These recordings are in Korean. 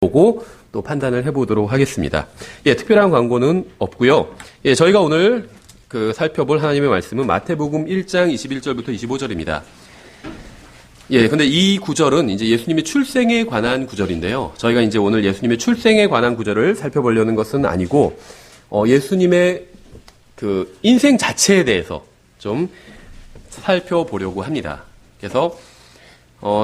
보고 또 판단을 해보도록 하겠습니다. 예, 특별한 광고는 없고요. 예, 저희가 오늘 살펴볼 하나님의 말씀은 마태복음 1장 21절부터 25절입니다. 예, 근데 이 구절은 이제 예수님의 출생에 관한 구절인데요. 저희가 이제 오늘 예수님의 출생에 관한 구절을 살펴보려는 것은 아니고, 예수님의 인생 자체에 대해서 좀 살펴보려고 합니다. 그래서,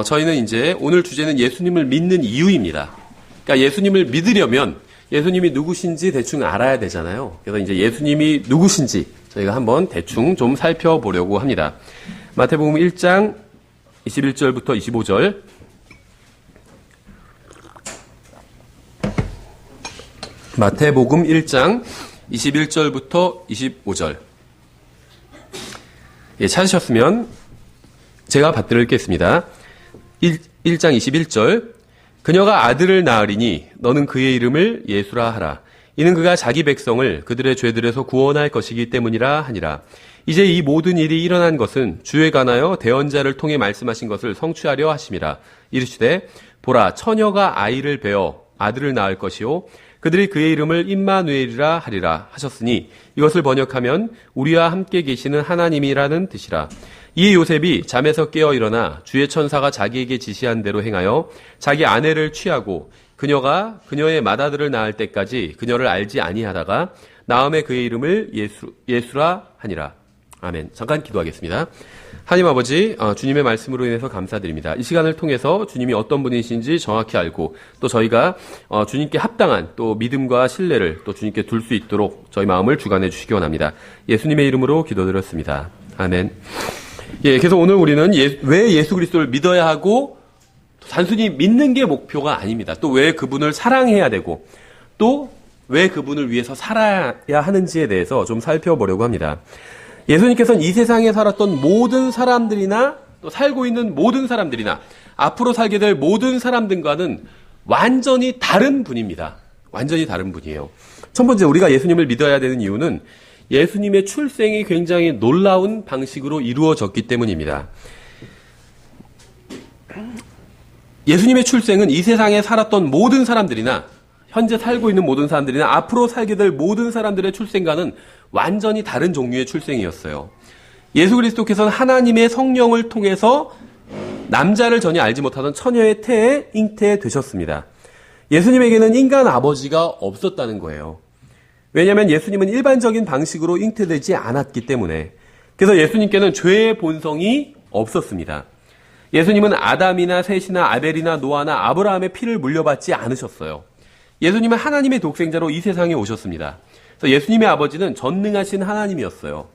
저희는 이제 오늘 주제는 예수님을 믿는 이유입니다. 그러니까 예수님을 믿으려면 예수님이 누구신지 대충 알아야 되잖아요. 그래서 이제 예수님이 누구신지 저희가 한번 대충 좀 살펴보려고 합니다. 마태복음 1장 21절부터 25절. 마태복음 1장 21절부터 25절. 예, 찾으셨으면 제가 받들어 읽겠습니다. 1장 21절. 그녀가 아들을 낳으리니 너는 그의 이름을 예수라 하라. 이는 그가 자기 백성을 그들의 죄들에서 구원할 것이기 때문이라 하니라. 이제 이 모든 일이 일어난 것은 주에 관하여 대언자를 통해 말씀하신 것을 성취하려 하심이라. 이르시되 보라 처녀가 아이를 베어 아들을 낳을 것이요 그들이 그의 이름을 임마누엘이라 하리라 하셨으니 이것을 번역하면 우리와 함께 계시는 하나님이라는 뜻이라. 이에 요셉이 잠에서 깨어 일어나 주의 천사가 자기에게 지시한 대로 행하여 자기 아내를 취하고 그녀가 그녀의 맏아들을 낳을 때까지 그녀를 알지 아니하다가 나음에 그의 이름을 예수라 하니라. 아멘. 잠깐 기도하겠습니다. 하나님 아버지, 주님의 말씀으로 인해서 감사드립니다. 이 시간을 통해서 주님이 어떤 분이신지 정확히 알고 또 저희가 주님께 합당한 또 믿음과 신뢰를 또 주님께 둘 수 있도록 저희 마음을 주관해 주시기 원합니다. 예수님의 이름으로 기도드렸습니다. 아멘. 예, 그래서 오늘 우리는 왜 예수 그리스도를 믿어야 하고 단순히 믿는 게 목표가 아닙니다. 또 왜 그분을 사랑해야 되고 또 왜 그분을 위해서 살아야 하는지에 대해서 좀 살펴보려고 합니다. 예수님께서는 이 세상에 살았던 모든 사람들이나 또 살고 있는 모든 사람들이나 앞으로 살게 될 모든 사람들과는 완전히 다른 분입니다. 완전히 다른 분이에요. 첫 번째 우리가 예수님을 믿어야 되는 이유는 예수님의 출생이 굉장히 놀라운 방식으로 이루어졌기 때문입니다. 예수님의 출생은 이 세상에 살았던 모든 사람들이나 현재 살고 있는 모든 사람들이나 앞으로 살게 될 모든 사람들의 출생과는 완전히 다른 종류의 출생이었어요. 예수 그리스도께서는 하나님의 성령을 통해서 남자를 전혀 알지 못하던 처녀의 태에 잉태되셨습니다. 예수님에게는 인간 아버지가 없었다는 거예요. 왜냐하면 예수님은 일반적인 방식으로 잉태되지 않았기 때문에. 그래서 예수님께는 죄의 본성이 없었습니다. 예수님은 아담이나 셋이나 아벨이나 노아나 아브라함의 피를 물려받지 않으셨어요. 예수님은 하나님의 독생자로 이 세상에 오셨습니다. 그래서 예수님의 아버지는 전능하신 하나님이었어요.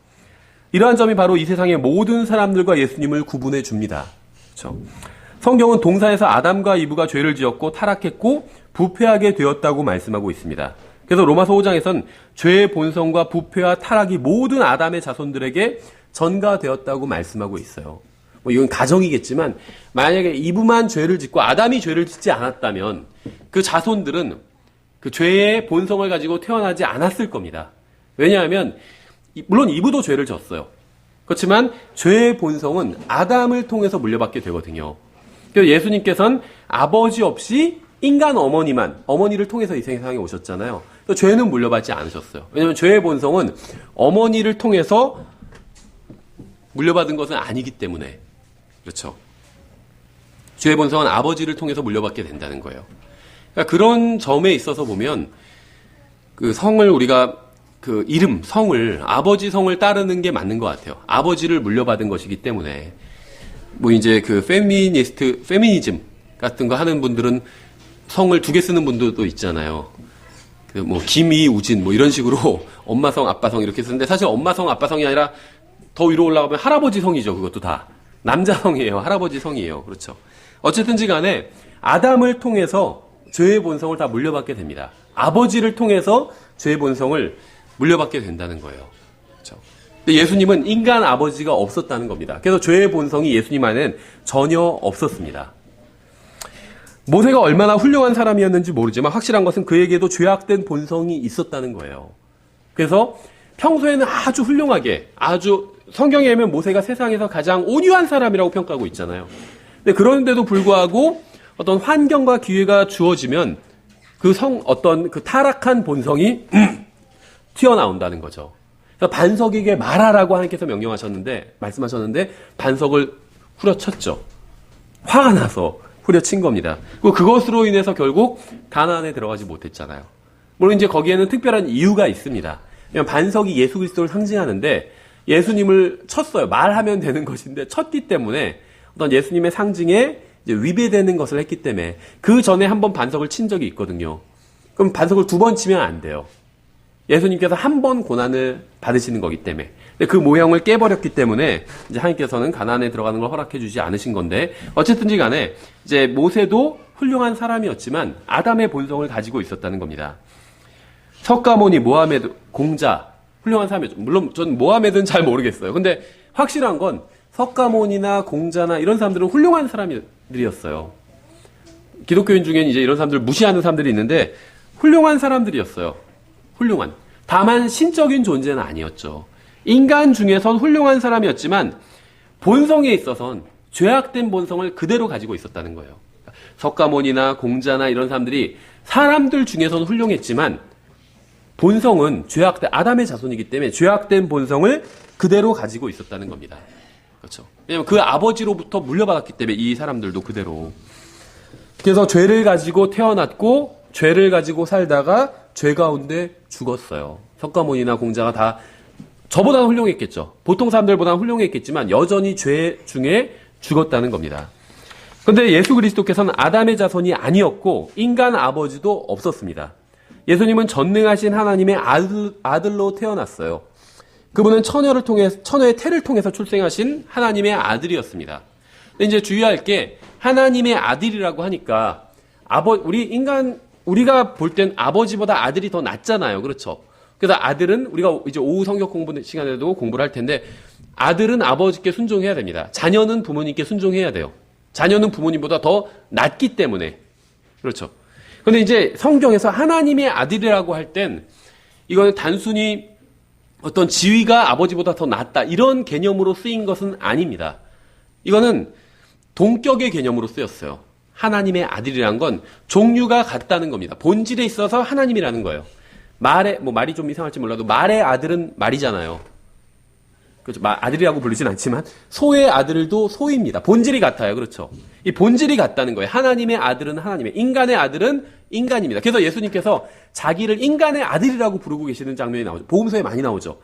이러한 점이 바로 이 세상의 모든 사람들과 예수님을 구분해 줍니다. 그렇죠? 성경은 동사에서 아담과 이브가 죄를 지었고 타락했고 부패하게 되었다고 말씀하고 있습니다. 그래서 로마서 5장에선 죄의 본성과 부패와 타락이 모든 아담의 자손들에게 전가되었다고 말씀하고 있어요. 이건 가정이겠지만 만약에 이브만 죄를 짓고 아담이 죄를 짓지 않았다면 그 자손들은 그 죄의 본성을 가지고 태어나지 않았을 겁니다. 왜냐하면 물론 이브도 죄를 졌어요. 그렇지만 죄의 본성은 아담을 통해서 물려받게 되거든요. 그래서 예수님께서는 아버지 없이 인간 어머니를 통해서 이 세상에 오셨잖아요. 죄는 물려받지 않으셨어요. 왜냐하면 죄의 본성은 어머니를 통해서 물려받은 것은 아니기 때문에. 그렇죠. 죄의 본성은 아버지를 통해서 물려받게 된다는 거예요. 그러니까 그런 점에 있어서 보면 그 성을 우리가 그 이름, 성을 아버지 성을 따르는 게 맞는 것 같아요. 아버지를 물려받은 것이기 때문에. 이제 그 페미니즘 같은 거 하는 분들은 성을 2개 쓰는 분들도 있잖아요. 김이우진 이런 식으로 엄마 성, 아빠 성 이렇게 쓰는데 사실 엄마 성, 아빠 성이 아니라 더 위로 올라가면 할아버지 성이죠. 그것도 다. 남자 성이에요. 할아버지 성이에요. 그렇죠. 어쨌든지 간에 아담을 통해서 죄의 본성을 다 물려받게 됩니다. 아버지를 통해서 죄의 본성을 물려받게 된다는 거예요. 그렇죠. 근데 예수님은 인간 아버지가 없었다는 겁니다. 그래서 죄의 본성이 예수님 안에는 전혀 없었습니다. 모세가 얼마나 훌륭한 사람이었는지 모르지만 확실한 것은 그에게도 죄악된 본성이 있었다는 거예요. 그래서 평소에는 아주 훌륭하게, 아주 성경에 의하면 모세가 세상에서 가장 온유한 사람이라고 평가하고 있잖아요. 근데 그런데도 불구하고 어떤 환경과 기회가 주어지면 어떤 그 타락한 본성이 튀어나온다는 거죠. 그래서 반석에게 말하라고 하나님께서 말씀하셨는데 반석을 후려쳤죠. 화가 나서 후려친 겁니다. 그리고 그것으로 인해서 결국 가나안에 들어가지 못했잖아요. 물론 이제 거기에는 특별한 이유가 있습니다. 왜냐면 반석이 예수 그리스도를 상징하는데 예수님을 쳤어요. 말하면 되는 것인데 쳤기 때문에 어떤 예수님의 상징에 이제 위배되는 것을 했기 때문에 그 전에 한번 반석을 친 적이 있거든요. 그럼 반석을 2번 치면 안 돼요. 예수님께서 한 번 고난을 받으시는 거기 때문에. 근데 그 모형을 깨버렸기 때문에 이제 하나님께서는 가나안에 들어가는 걸 허락해 주지 않으신 건데 어쨌든지 간에 이제 모세도 훌륭한 사람이었지만 아담의 본성을 가지고 있었다는 겁니다. 석가모니, 모하메드, 공자 훌륭한 사람이었죠. 물론 전 모하메드는 잘 모르겠어요. 근데 확실한 건 석가모니나 공자나 이런 사람들은 훌륭한 사람들이었어요. 기독교인 중에는 이제 이런 사람들을 무시하는 사람들이 있는데 훌륭한 사람들이었어요. 훌륭한. 다만 신적인 존재는 아니었죠. 인간 중에선 훌륭한 사람이었지만 본성에 있어선 죄악된 본성을 그대로 가지고 있었다는 거예요. 석가모니나 공자나 이런 사람들이 사람들 중에서는 훌륭했지만 본성은 죄악된 아담의 자손이기 때문에 죄악된 본성을 그대로 가지고 있었다는 겁니다. 그렇죠. 왜냐하면 그 아버지로부터 물려받았기 때문에 이 사람들도 그대로. 그래서 죄를 가지고 태어났고 죄를 가지고 살다가 죄 가운데 죽었어요. 석가모니나 공자가 다 저보다는 훌륭했겠죠. 보통 사람들보다는 훌륭했겠지만 여전히 죄 중에 죽었다는 겁니다. 그런데 예수 그리스도께서는 아담의 자손이 아니었고 인간 아버지도 없었습니다. 예수님은 전능하신 하나님의 아들로 태어났어요. 그분은 처녀의 태를 통해서 출생하신 하나님의 아들이었습니다. 근데 이제 주의할 게 하나님의 아들이라고 하니까 우리가 볼 땐 아버지보다 아들이 더 낫잖아요. 그렇죠? 그래서 아들은 우리가 이제 오후 성격 공부 시간에도 공부를 할 텐데 아들은 아버지께 순종해야 됩니다. 자녀는 부모님께 순종해야 돼요. 자녀는 부모님보다 더 낫기 때문에. 그렇죠? 근데 이제 성경에서 하나님의 아들이라고 할 땐 이거는 단순히 어떤 지위가 아버지보다 더 낫다 이런 개념으로 쓰인 것은 아닙니다. 이거는 동격의 개념으로 쓰였어요. 하나님의 아들이란 건 종류가 같다는 겁니다. 본질에 있어서 하나님이라는 거예요. 말이 좀 이상할지 몰라도 말의 아들은 말이잖아요. 그렇죠. 아들이라고 부르진 않지만 소의 아들도 소입니다. 본질이 같아요. 그렇죠. 이 본질이 같다는 거예요. 하나님의 아들은 하나님의, 인간의 아들은 인간입니다. 그래서 예수님께서 자기를 인간의 아들이라고 부르고 계시는 장면이 나오죠. 복음서에 많이 나오죠.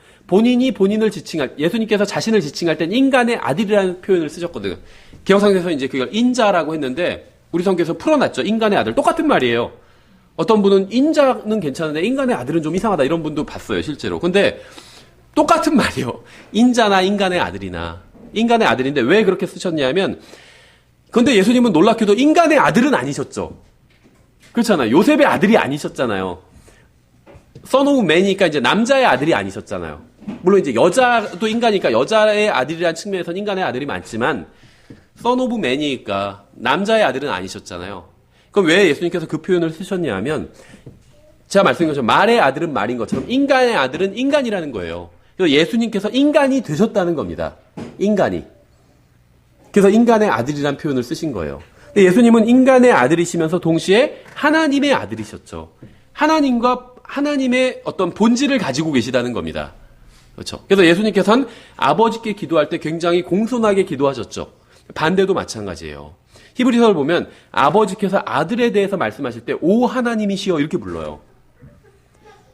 예수님께서 자신을 지칭할 땐 인간의 아들이라는 표현을 쓰셨거든요. 개혁성경에서 이제 그걸 인자라고 했는데 우리 성경에서 풀어놨죠. 인간의 아들. 똑같은 말이에요. 어떤 분은 인자는 괜찮은데 인간의 아들은 좀 이상하다 이런 분도 봤어요. 실제로. 근데 똑같은 말이에요. 인자나 인간의 아들이나. 인간의 아들인데 왜 그렇게 쓰셨냐면 근데 예수님은 놀랍게도 인간의 아들은 아니셨죠. 그렇잖아요. 요셉의 아들이 아니셨잖아요. son of man이니까 이제 남자의 아들이 아니셨잖아요. 물론 이제 여자도 인간이니까 여자의 아들이라는 측면에서는 인간의 아들이 많지만 son of man이니까 남자의 아들은 아니셨잖아요. 그럼 왜 예수님께서 그 표현을 쓰셨냐면 제가 말씀드린 것처럼 말의 아들은 말인 것처럼 인간의 아들은 인간이라는 거예요. 그래서 예수님께서 인간이 되셨다는 겁니다. 인간이. 그래서 인간의 아들이라는 표현을 쓰신 거예요. 예수님은 인간의 아들이시면서 동시에 하나님의 아들이셨죠. 하나님의 어떤 본질을 가지고 계시다는 겁니다. 그렇죠. 그래서 예수님께서는 아버지께 기도할 때 굉장히 공손하게 기도하셨죠. 반대도 마찬가지예요. 히브리서를 보면 아버지께서 아들에 대해서 말씀하실 때 오 하나님이시여 이렇게 불러요.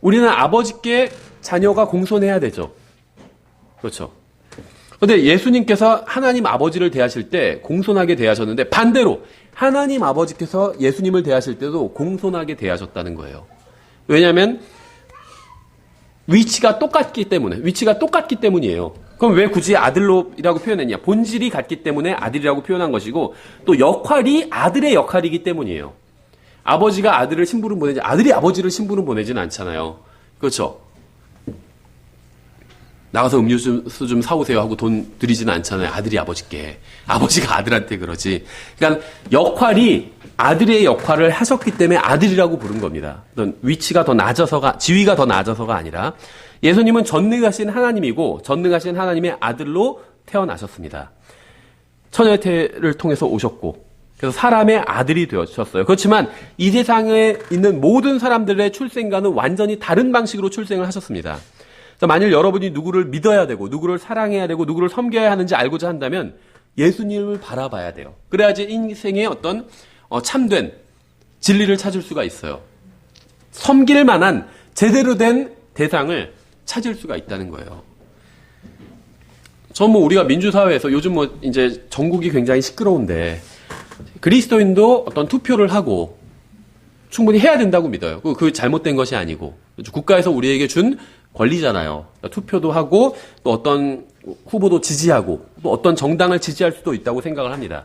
우리는 아버지께 자녀가 공손해야 되죠. 그렇죠. 그런데 예수님께서 하나님 아버지를 대하실 때 공손하게 대하셨는데 반대로 하나님 아버지께서 예수님을 대하실 때도 공손하게 대하셨다는 거예요. 왜냐하면 위치가 똑같기 때문이에요. 그럼 왜 굳이 아들로라고 표현했냐? 본질이 같기 때문에 아들이라고 표현한 것이고 또 역할이 아들의 역할이기 때문이에요. 아버지가 아들을 심부름 보내지 아들이 아버지를 심부름 보내지는 않잖아요. 그렇죠? 나가서 음료수 좀 사오세요 하고 돈 드리지는 않잖아요. 아들이 아버지께. 아버지가 아들한테 그러지. 그러니까 역할이 아들의 역할을 하셨기 때문에 아들이라고 부른 겁니다. 어떤 위치가 더 낮아서가, 지위가 더 낮아서가 아니라 예수님은 전능하신 하나님이고 전능하신 하나님의 아들로 태어나셨습니다. 처녀의 태를 통해서 오셨고 그래서 사람의 아들이 되어주셨어요. 그렇지만 이 세상에 있는 모든 사람들의 출생과는 완전히 다른 방식으로 출생을 하셨습니다. 그래서 만일 여러분이 누구를 믿어야 되고 누구를 사랑해야 되고 누구를 섬겨야 하는지 알고자 한다면 예수님을 바라봐야 돼요. 그래야지 인생의 어떤 참된 진리를 찾을 수가 있어요. 섬길 만한 제대로 된 대상을 찾을 수가 있다는 거예요. 우리가 민주사회에서 요즘 이제 전국이 굉장히 시끄러운데 그리스도인도 어떤 투표를 하고 충분히 해야 된다고 믿어요. 그 잘못된 것이 아니고 국가에서 우리에게 준 권리잖아요. 그러니까 투표도 하고 또 어떤 후보도 지지하고 또 어떤 정당을 지지할 수도 있다고 생각을 합니다.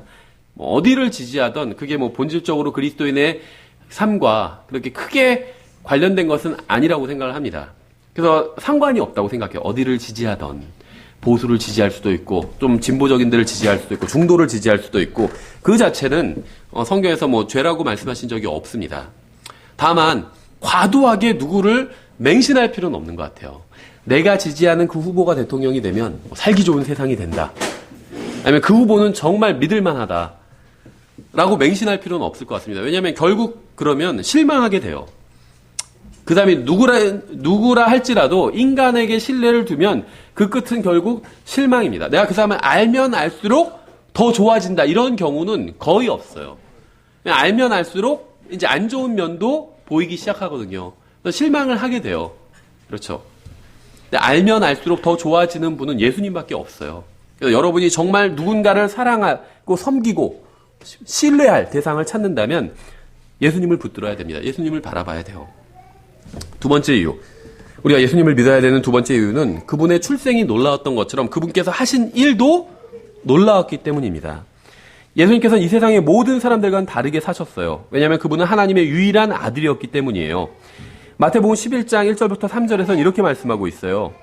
어디를 지지하던 그게 본질적으로 그리스도인의 삶과 그렇게 크게 관련된 것은 아니라고 생각을 합니다. 그래서 상관이 없다고 생각해요. 어디를 지지하던 보수를 지지할 수도 있고 좀 진보적인 데를 지지할 수도 있고 중도를 지지할 수도 있고 그 자체는 성경에서 죄라고 말씀하신 적이 없습니다. 다만 과도하게 누구를 맹신할 필요는 없는 것 같아요. 내가 지지하는 그 후보가 대통령이 되면 살기 좋은 세상이 된다. 아니면 그 후보는 정말 믿을만하다. 라고 맹신할 필요는 없을 것 같습니다. 왜냐하면 결국 그러면 실망하게 돼요. 그 다음에 누구라 할지라도 인간에게 신뢰를 두면 그 끝은 결국 실망입니다. 내가 그 사람을 알면 알수록 더 좋아진다. 이런 경우는 거의 없어요. 알면 알수록 이제 안 좋은 면도 보이기 시작하거든요. 그래서 실망을 하게 돼요. 그렇죠. 근데 알면 알수록 더 좋아지는 분은 예수님밖에 없어요. 그래서 여러분이 정말 누군가를 사랑하고 섬기고 신뢰할 대상을 찾는다면 예수님을 붙들어야 됩니다. 예수님을 바라봐야 돼요. 두 번째 이유. 우리가 예수님을 믿어야 되는 두 번째 이유는 그분의 출생이 놀라웠던 것처럼 그분께서 하신 일도 놀라웠기 때문입니다. 예수님께서는 이 세상의 모든 사람들과는 다르게 사셨어요. 왜냐하면 그분은 하나님의 유일한 아들이었기 때문이에요. 마태복음 11장 1절부터 3절에서는 이렇게 말씀하고 있어요.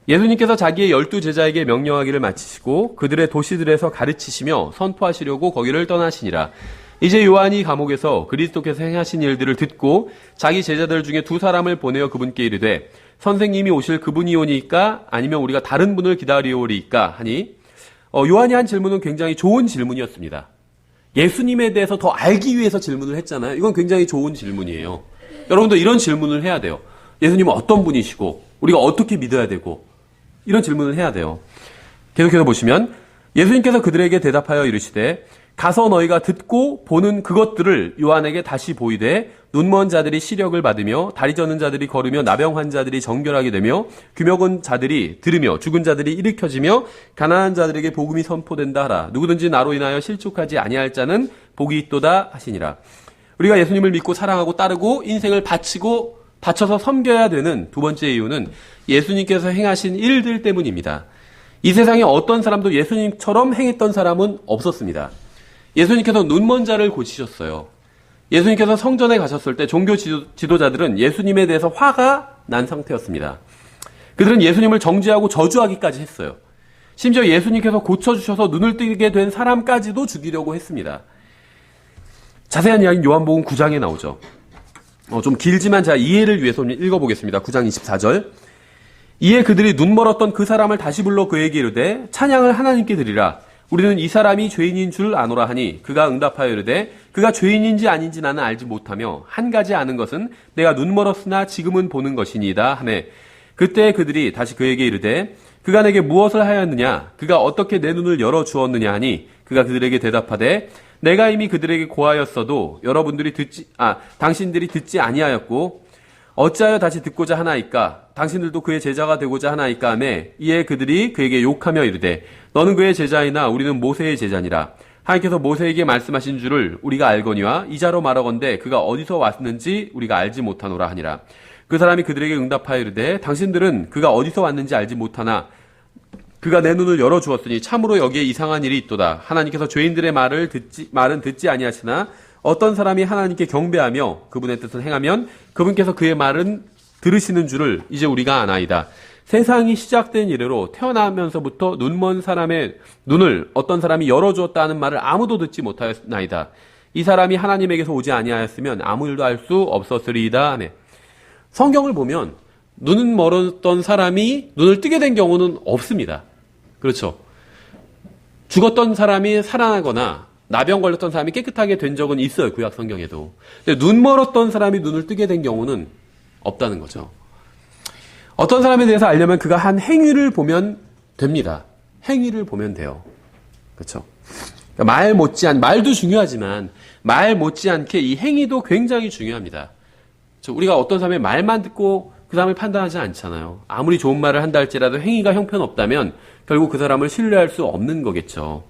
예수님께서 자기의 12제자에게 명령하기를 마치시고 그들의 도시들에서 가르치시며 선포하시려고 거기를 떠나시니라. 이제 요한이 감옥에서 그리스도께서 행하신 일들을 듣고 자기 제자들 중에 두 사람을 보내어 그분께 이르되 선생님이 오실 그분이 오니까 아니면 우리가 다른 분을 기다리오리이까 하니 요한이 한 질문은 굉장히 좋은 질문이었습니다. 예수님에 대해서 더 알기 위해서 질문을 했잖아요. 이건 굉장히 좋은 질문이에요. 여러분도 이런 질문을 해야 돼요. 예수님은 어떤 분이시고 우리가 어떻게 믿어야 되고 이런 질문을 해야 돼요. 계속해서 보시면 예수님께서 그들에게 대답하여 이르시되 가서 너희가 듣고 보는 그것들을 요한에게 다시 보이되 눈먼 자들이 시력을 받으며 다리 저는 자들이 걸으며 나병 환자들이 정결하게 되며 귀먹은 자들이 들으며 죽은 자들이 일으켜지며 가난한 자들에게 복음이 선포된다 하라. 누구든지 나로 인하여 실족하지 아니할 자는 복이 있도다 하시니라. 우리가 예수님을 믿고 사랑하고 따르고 인생을 바쳐서 섬겨야 되는 두 번째 이유는 예수님께서 행하신 일들 때문입니다. 이 세상에 어떤 사람도 예수님처럼 행했던 사람은 없었습니다. 예수님께서 눈먼 자를 고치셨어요. 예수님께서 성전에 가셨을 때 종교 지도자들은 예수님에 대해서 화가 난 상태였습니다. 그들은 예수님을 정죄하고 저주하기까지 했어요. 심지어 예수님께서 고쳐주셔서 눈을 뜨게 된 사람까지도 죽이려고 했습니다. 자세한 이야기는 요한복음 9장에 나오죠. 좀 길지만 제가 이해를 위해서 읽어보겠습니다. 9장 24절. 이에 그들이 눈멀었던 그 사람을 다시 불러 그에게 이르되 찬양을 하나님께 드리라. 우리는 이 사람이 죄인인 줄 아노라 하니 그가 응답하여 이르되 그가 죄인인지 아닌지 나는 알지 못하며 한 가지 아는 것은 내가 눈멀었으나 지금은 보는 것이니이다 하매 그때 그들이 다시 그에게 이르되 그가 내게 무엇을 하였느냐 그가 어떻게 내 눈을 열어주었느냐 하니 그가 그들에게 대답하되 내가 이미 그들에게 고하였어도 당신들이 듣지 아니하였고 어찌하여 다시 듣고자 하나이까? 당신들도 그의 제자가 되고자 하나이까? 하매 이에 그들이 그에게 욕하며 이르되 너는 그의 제자이나 우리는 모세의 제자니라. 하나님께서 모세에게 말씀하신 줄을 우리가 알거니와 이자로 말하건대 그가 어디서 왔는지 우리가 알지 못하노라 하니라. 그 사람이 그들에게 응답하여 이르되 당신들은 그가 어디서 왔는지 알지 못하나 그가 내 눈을 열어주었으니 참으로 여기에 이상한 일이 있도다. 하나님께서 죄인들의 말은 듣지 아니하시나 어떤 사람이 하나님께 경배하며 그분의 뜻을 행하면 그분께서 그의 말은 들으시는 줄을 이제 우리가 아나이다. 세상이 시작된 이래로 태어나면서부터 눈먼 사람의 눈을 어떤 사람이 열어주었다 하는 말을 아무도 듣지 못하였나이다. 이 사람이 하나님에게서 오지 아니하였으면 아무 일도 할 수 없었으리이다 하네. 성경을 보면 눈은 멀었던 사람이 눈을 뜨게 된 경우는 없습니다. 그렇죠. 죽었던 사람이 살아나거나 나병 걸렸던 사람이 깨끗하게 된 적은 있어요. 구약 성경에도. 근데 눈 멀었던 사람이 눈을 뜨게 된 경우는 없다는 거죠. 어떤 사람에 대해서 알려면 그가 한 행위를 보면 됩니다. 행위를 보면 돼요. 그렇죠? 말도 중요하지만 말 못지않게 이 행위도 굉장히 중요합니다. 우리가 어떤 사람의 말만 듣고 그 사람을 판단하지 않잖아요. 아무리 좋은 말을 한다 할지라도 행위가 형편없다면 결국 그 사람을 신뢰할 수 없는 거겠죠.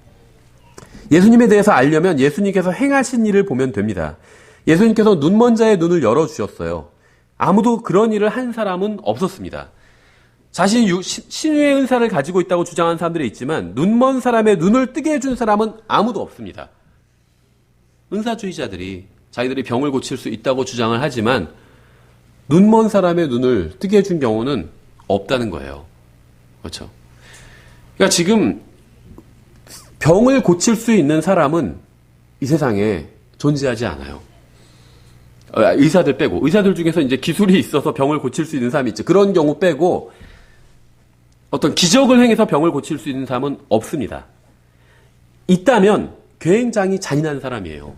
예수님에 대해서 알려면 예수님께서 행하신 일을 보면 됩니다. 예수님께서 눈먼 자의 눈을 열어주셨어요. 아무도 그런 일을 한 사람은 없었습니다. 자신이 신유의 은사를 가지고 있다고 주장한 사람들이 있지만 눈먼 사람의 눈을 뜨게 해준 사람은 아무도 없습니다. 은사주의자들이 자기들이 병을 고칠 수 있다고 주장을 하지만 눈먼 사람의 눈을 뜨게 해준 경우는 없다는 거예요. 그렇죠? 그러니까 지금 병을 고칠 수 있는 사람은 이 세상에 존재하지 않아요. 의사들 빼고. 의사들 중에서 이제 기술이 있어서 병을 고칠 수 있는 사람이 있죠. 그런 경우 빼고 어떤 기적을 행해서 병을 고칠 수 있는 사람은 없습니다. 있다면 굉장히 잔인한 사람이에요.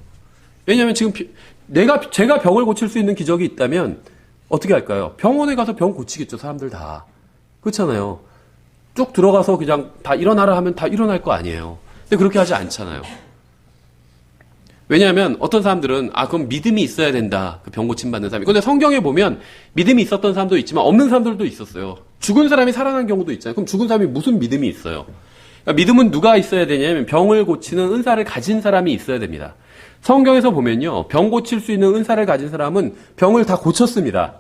왜냐하면 지금 제가 병을 고칠 수 있는 기적이 있다면 어떻게 할까요? 병원에 가서 병 고치겠죠. 사람들 다. 그렇잖아요. 쭉 들어가서 그냥 다 일어나라 하면 다 일어날 거 아니에요. 근데 그렇게 하지 않잖아요. 왜냐하면 어떤 사람들은 그럼 믿음이 있어야 된다. 그 병 고침받는 사람이. 근데 성경에 보면 믿음이 있었던 사람도 있지만 없는 사람들도 있었어요. 죽은 사람이 살아난 경우도 있잖아요. 그럼 죽은 사람이 무슨 믿음이 있어요? 그러니까 믿음은 누가 있어야 되냐면 병을 고치는 은사를 가진 사람이 있어야 됩니다. 성경에서 보면요. 병 고칠 수 있는 은사를 가진 사람은 병을 다 고쳤습니다.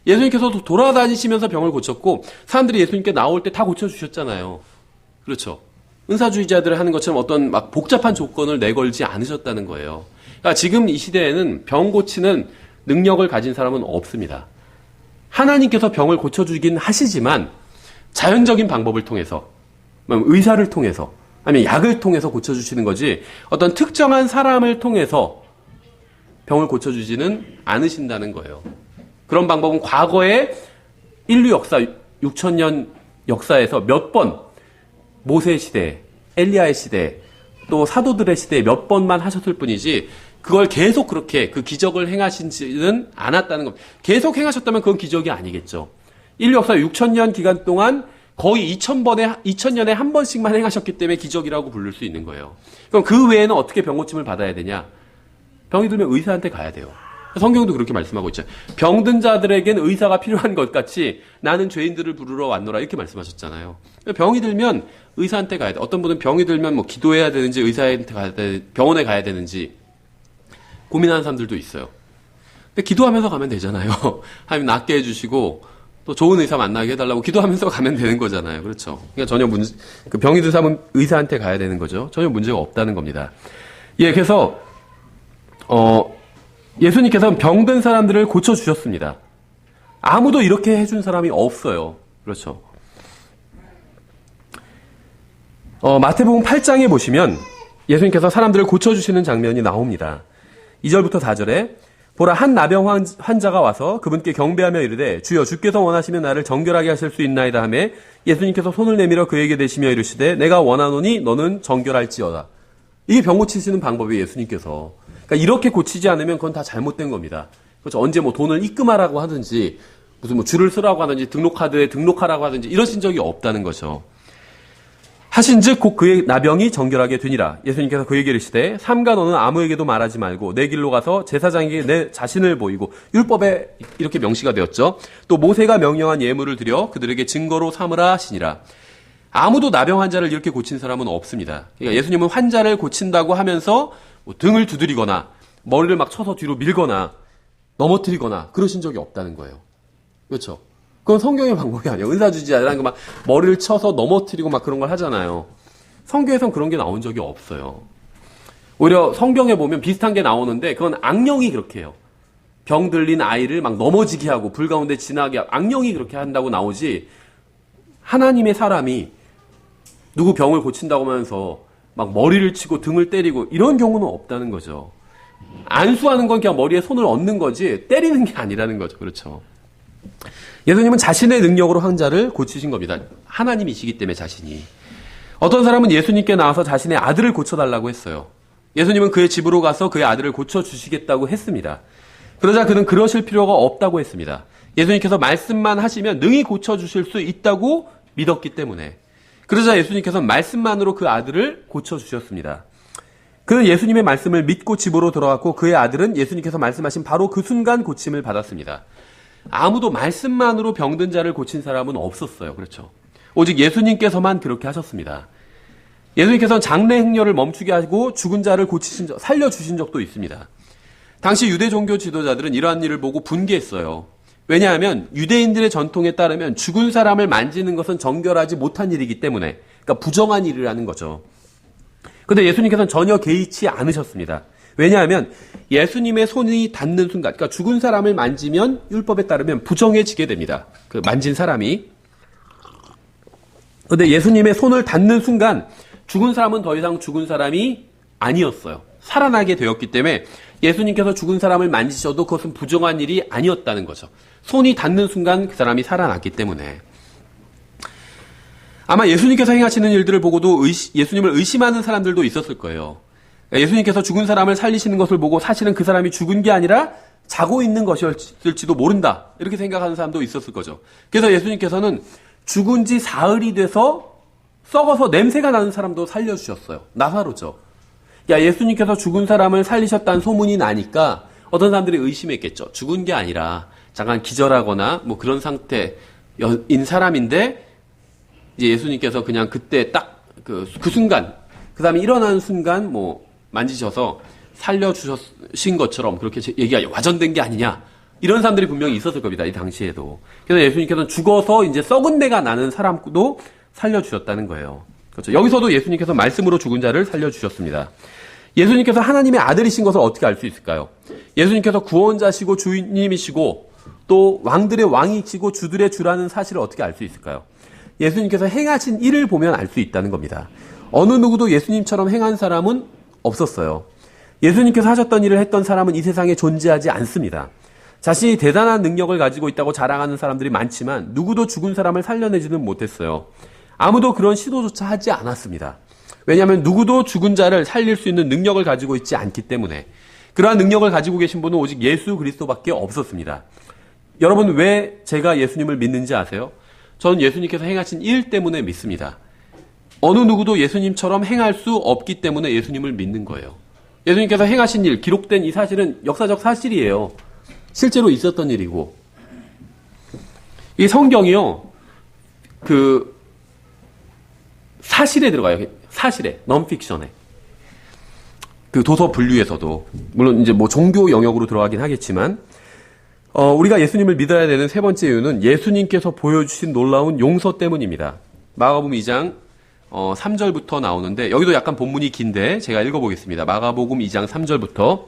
예수님께서도 돌아다니시면서 병을 고쳤고 사람들이 예수님께 나올 때 다 고쳐주셨잖아요. 그렇죠. 은사주의자들을 하는 것처럼 어떤 막 복잡한 조건을 내걸지 않으셨다는 거예요. 그러니까 지금 이 시대에는 병 고치는 능력을 가진 사람은 없습니다. 하나님께서 병을 고쳐주긴 하시지만 자연적인 방법을 통해서, 의사를 통해서, 아니면 약을 통해서 고쳐주시는 거지 어떤 특정한 사람을 통해서 병을 고쳐주지는 않으신다는 거예요. 그런 방법은 과거의 인류 역사, 6,000년 역사에서 몇 번 모세 시대, 엘리야의 시대, 또 사도들의 시대에 몇 번만 하셨을 뿐이지 그걸 계속 그렇게 그 기적을 행하신지는 않았다는 겁니다. 계속 행하셨다면 그건 기적이 아니겠죠. 인류 역사 6,000년 기간 동안 거의 2000년에 한 번씩만 행하셨기 때문에 기적이라고 부를 수 있는 거예요. 그럼 그 외에는 어떻게 병고침을 받아야 되냐? 병이 들면 의사한테 가야 돼요. 성경도 그렇게 말씀하고 있죠. 병든 자들에겐 의사가 필요한 것 같이 나는 죄인들을 부르러 왔노라 이렇게 말씀하셨잖아요. 병이 들면 의사한테 가야 돼. 어떤 분은 병이 들면 뭐 기도해야 되는지 의사한테 가야 돼, 병원에 가야 되는지 고민하는 사람들도 있어요. 근데 기도하면서 가면 되잖아요. 하나님 낫게 해주시고 또 좋은 의사 만나게 해달라고 기도하면서 가면 되는 거잖아요. 그렇죠. 그러니까 전혀 그 병이 든 사람은 의사한테 가야 되는 거죠. 전혀 문제가 없다는 겁니다. 예, 그래서 예수님께서는 병든 사람들을 고쳐주셨습니다. 아무도 이렇게 해준 사람이 없어요. 그렇죠. 마태복음 8장에 보시면 예수님께서 사람들을 고쳐주시는 장면이 나옵니다. 2절부터 4절에 보라 한 나병 환자가 와서 그분께 경배하며 이르되 주여 주께서 원하시면 나를 정결하게 하실 수 있나이다 하매 예수님께서 손을 내밀어 그에게 대시며 이르시되 내가 원하노니 너는 정결할지어다. 이게 병 고치시는 방법이 예수님께서. 그러니까 이렇게 고치지 않으면 그건 다 잘못된 겁니다. 그렇죠. 언제 뭐 돈을 입금하라고 하든지 무슨 뭐 줄을 쓰라고 하든지 등록카드에 등록하라고 하든지 이러신 적이 없다는 거죠. 하신즉 곧 그의 나병이 정결하게 되니라. 예수님께서 그에게 이르시되 삼가 너는 아무에게도 말하지 말고 내 길로 가서 제사장에게 내 자신을 보이고 율법에 이렇게 명시가 되었죠. 또 모세가 명령한 예물을 드려 그들에게 증거로 삼으라 하시니라. 아무도 나병 환자를 이렇게 고친 사람은 없습니다. 그러니까 예수님은 환자를 고친다고 하면서 뭐 등을 두드리거나 머리를 막 쳐서 뒤로 밀거나 넘어뜨리거나 그러신 적이 없다는 거예요. 그렇죠? 그건 성경의 방법이 아니에요. 은사주의자라는 거 막 머리를 쳐서 넘어뜨리고 막 그런 걸 하잖아요. 성경에선 그런 게 나온 적이 없어요. 오히려 성경에 보면 비슷한 게 나오는데 그건 악령이 그렇게 해요. 병 들린 아이를 막 넘어지게 하고 불 가운데 지나게 하고 악령이 그렇게 한다고 나오지 하나님의 사람이 누구 병을 고친다고 하면서 막 머리를 치고 등을 때리고 이런 경우는 없다는 거죠. 안수하는 건 그냥 머리에 손을 얹는 거지 때리는 게 아니라는 거죠. 그렇죠. 예수님은 자신의 능력으로 환자를 고치신 겁니다. 하나님이시기 때문에 자신이. 어떤 사람은 예수님께 나와서 자신의 아들을 고쳐달라고 했어요. 예수님은 그의 집으로 가서 그의 아들을 고쳐주시겠다고 했습니다. 그러자 그는 그러실 필요가 없다고 했습니다. 예수님께서 말씀만 하시면 능히 고쳐주실 수 있다고 믿었기 때문에. 그러자 예수님께서 말씀만으로 그 아들을 고쳐주셨습니다. 그는 예수님의 말씀을 믿고 집으로 돌아왔고 그의 아들은 예수님께서 말씀하신 바로 그 순간 고침을 받았습니다. 아무도 말씀만으로 병든 자를 고친 사람은 없었어요. 그렇죠? 오직 예수님께서만 그렇게 하셨습니다. 예수님께서는 장래 행렬을 멈추게 하고 죽은 자를 살려주신 적도 있습니다. 당시 유대 종교 지도자들은 이러한 일을 보고 분개했어요. 왜냐하면 유대인들의 전통에 따르면 죽은 사람을 만지는 것은 정결하지 못한 일이기 때문에, 그러니까 부정한 일이라는 거죠. 그런데 예수님께서는 전혀 개의치 않으셨습니다. 왜냐하면 예수님의 손이 닿는 순간, 그러니까 죽은 사람을 만지면 율법에 따르면 부정해지게 됩니다. 그 만진 사람이. 그런데 예수님의 손을 닿는 순간 죽은 사람은 더 이상 죽은 사람이 아니었어요. 살아나게 되었기 때문에 예수님께서 죽은 사람을 만지셔도 그것은 부정한 일이 아니었다는 거죠. 손이 닿는 순간 그 사람이 살아났기 때문에. 아마 예수님께서 행하시는 일들을 보고도 예수님을 의심하는 사람들도 있었을 거예요. 예수님께서 죽은 사람을 살리시는 것을 보고 사실은 그 사람이 죽은 게 아니라 자고 있는 것이었을지도 모른다, 이렇게 생각하는 사람도 있었을 거죠. 그래서 예수님께서는 죽은 지 사흘이 돼서 썩어서 냄새가 나는 사람도 살려주셨어요. 나사로죠. 예수님께서 죽은 사람을 살리셨다는 소문이 나니까 어떤 사람들이 의심했겠죠. 죽은 게 아니라 잠깐 기절하거나 뭐 그런 상태인 사람인데, 이제 예수님께서 그냥 그때 딱 그 순간, 그 다음에 일어나는 순간 뭐 만지셔서 살려주신 것처럼 그렇게 얘기가 와전된 게 아니냐, 이런 사람들이 분명히 있었을 겁니다. 이 당시에도. 그래서 예수님께서는 죽어서 이제 썩은 내가 나는 사람도 살려주셨다는 거예요. 그렇죠. 여기서도 예수님께서 말씀으로 죽은 자를 살려주셨습니다. 예수님께서 하나님의 아들이신 것을 어떻게 알 수 있을까요? 예수님께서 구원자시고 주님이시고 또 왕들의 왕이시고 주들의 주라는 사실을 어떻게 알 수 있을까요? 예수님께서 행하신 일을 보면 알 수 있다는 겁니다. 어느 누구도 예수님처럼 행한 사람은 없었어요. 예수님께서 하셨던 일을 했던 사람은 이 세상에 존재하지 않습니다. 자신이 대단한 능력을 가지고 있다고 자랑하는 사람들이 많지만 누구도 죽은 사람을 살려내지는 못했어요. 아무도 그런 시도조차 하지 않았습니다. 왜냐하면 누구도 죽은 자를 살릴 수 있는 능력을 가지고 있지 않기 때문에. 그러한 능력을 가지고 계신 분은 오직 예수 그리스도밖에 없었습니다. 여러분, 왜 제가 예수님을 믿는지 아세요? 저는 예수님께서 행하신 일 때문에 믿습니다. 어느 누구도 예수님처럼 행할 수 없기 때문에 예수님을 믿는 거예요. 예수님께서 행하신 일, 기록된 이 사실은 역사적 사실이에요. 실제로 있었던 일이고. 이 성경이요, 사실에 들어가요. 사실에, 넌픽션에. 그 도서 분류에서도. 물론 이제 뭐 종교 영역으로 들어가긴 하겠지만, 우리가 예수님을 믿어야 되는 세 번째 이유는 예수님께서 보여주신 놀라운 용서 때문입니다. 마가복음 2장 3절부터 나오는데, 여기도 약간 본문이 긴데 제가 읽어보겠습니다. 마가복음 2장 3절부터.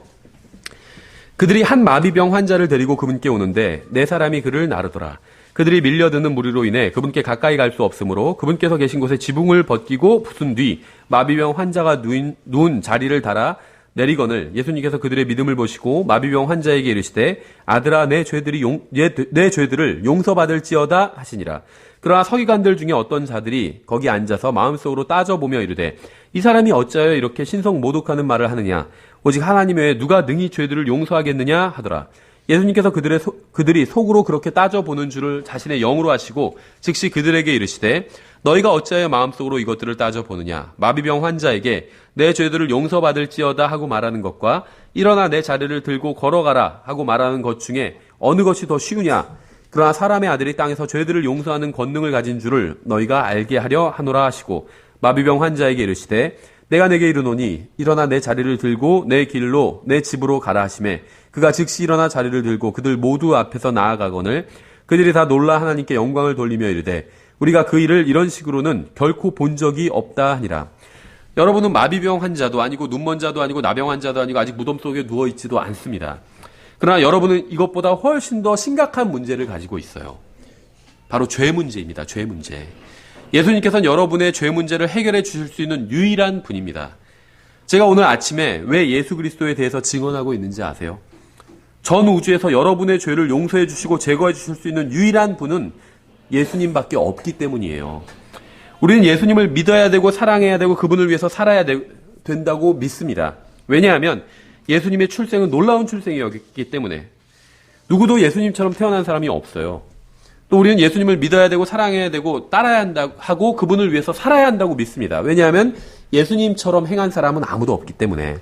그들이 한 마비병 환자를 데리고 그분께 오는데 네 사람이 그를 나르더라. 그들이 밀려드는 무리로 인해 그분께 가까이 갈 수 없으므로 그분께서 계신 곳에 지붕을 벗기고 부순 뒤 마비병 환자가 누운 자리를 달아 내리거늘 예수님께서 그들의 믿음을 보시고 마비병 환자에게 이르시되 아들아 내 죄들을 용서받을지어다 하시니라. 그러나 서기관들 중에 어떤 자들이 거기 앉아서 마음속으로 따져보며 이르되 이 사람이 어찌하여 이렇게 신성모독하는 말을 하느냐. 오직 하나님 외에 누가 능히 죄들을 용서하겠느냐 하더라. 예수님께서 그들이 속으로 그렇게 따져보는 줄을 자신의 영으로 아시고 즉시 그들에게 이르시되 너희가 어찌하여 마음속으로 이것들을 따져보느냐. 마비병 환자에게 내 죄들을 용서받을지어다 하고 말하는 것과 일어나 내 자리를 들고 걸어가라 하고 말하는 것 중에 어느 것이 더 쉬우냐. 그러나 사람의 아들이 땅에서 죄들을 용서하는 권능을 가진 줄을 너희가 알게 하려 하노라 하시고 마비병 환자에게 이르시되 내가 내게 이르노니 일어나 내 자리를 들고 내 길로 내 집으로 가라 하시매 그가 즉시 일어나 자리를 들고 그들 모두 앞에서 나아가거늘 그들이 다 놀라 하나님께 영광을 돌리며 이르되 우리가 그 일을 이런 식으로는 결코 본 적이 없다 하니라. 여러분은 마비병 환자도 아니고 눈먼자도 아니고 나병 환자도 아니고 아직 무덤 속에 누워있지도 않습니다. 그러나 여러분은 이것보다 훨씬 더 심각한 문제를 가지고 있어요. 바로 죄 문제입니다. 죄 문제. 예수님께서는 여러분의 죄 문제를 해결해 주실 수 있는 유일한 분입니다. 제가 오늘 아침에 왜 예수 그리스도에 대해서 증언하고 있는지 아세요? 전 우주에서 여러분의 죄를 용서해 주시고 제거해 주실 수 있는 유일한 분은 예수님밖에 없기 때문이에요. 우리는 예수님을 믿어야 되고 사랑해야 되고 그분을 위해서 살아야 된다고 믿습니다. 왜냐하면 예수님의 출생은 놀라운 출생이었기 때문에 누구도 예수님처럼 태어난 사람이 없어요. 또 우리는 예수님을 믿어야 되고 사랑해야 되고 따라야 한다고 하고 그분을 위해서 살아야 한다고 믿습니다. 왜냐하면 예수님처럼 행한 사람은 아무도 없기 때문에.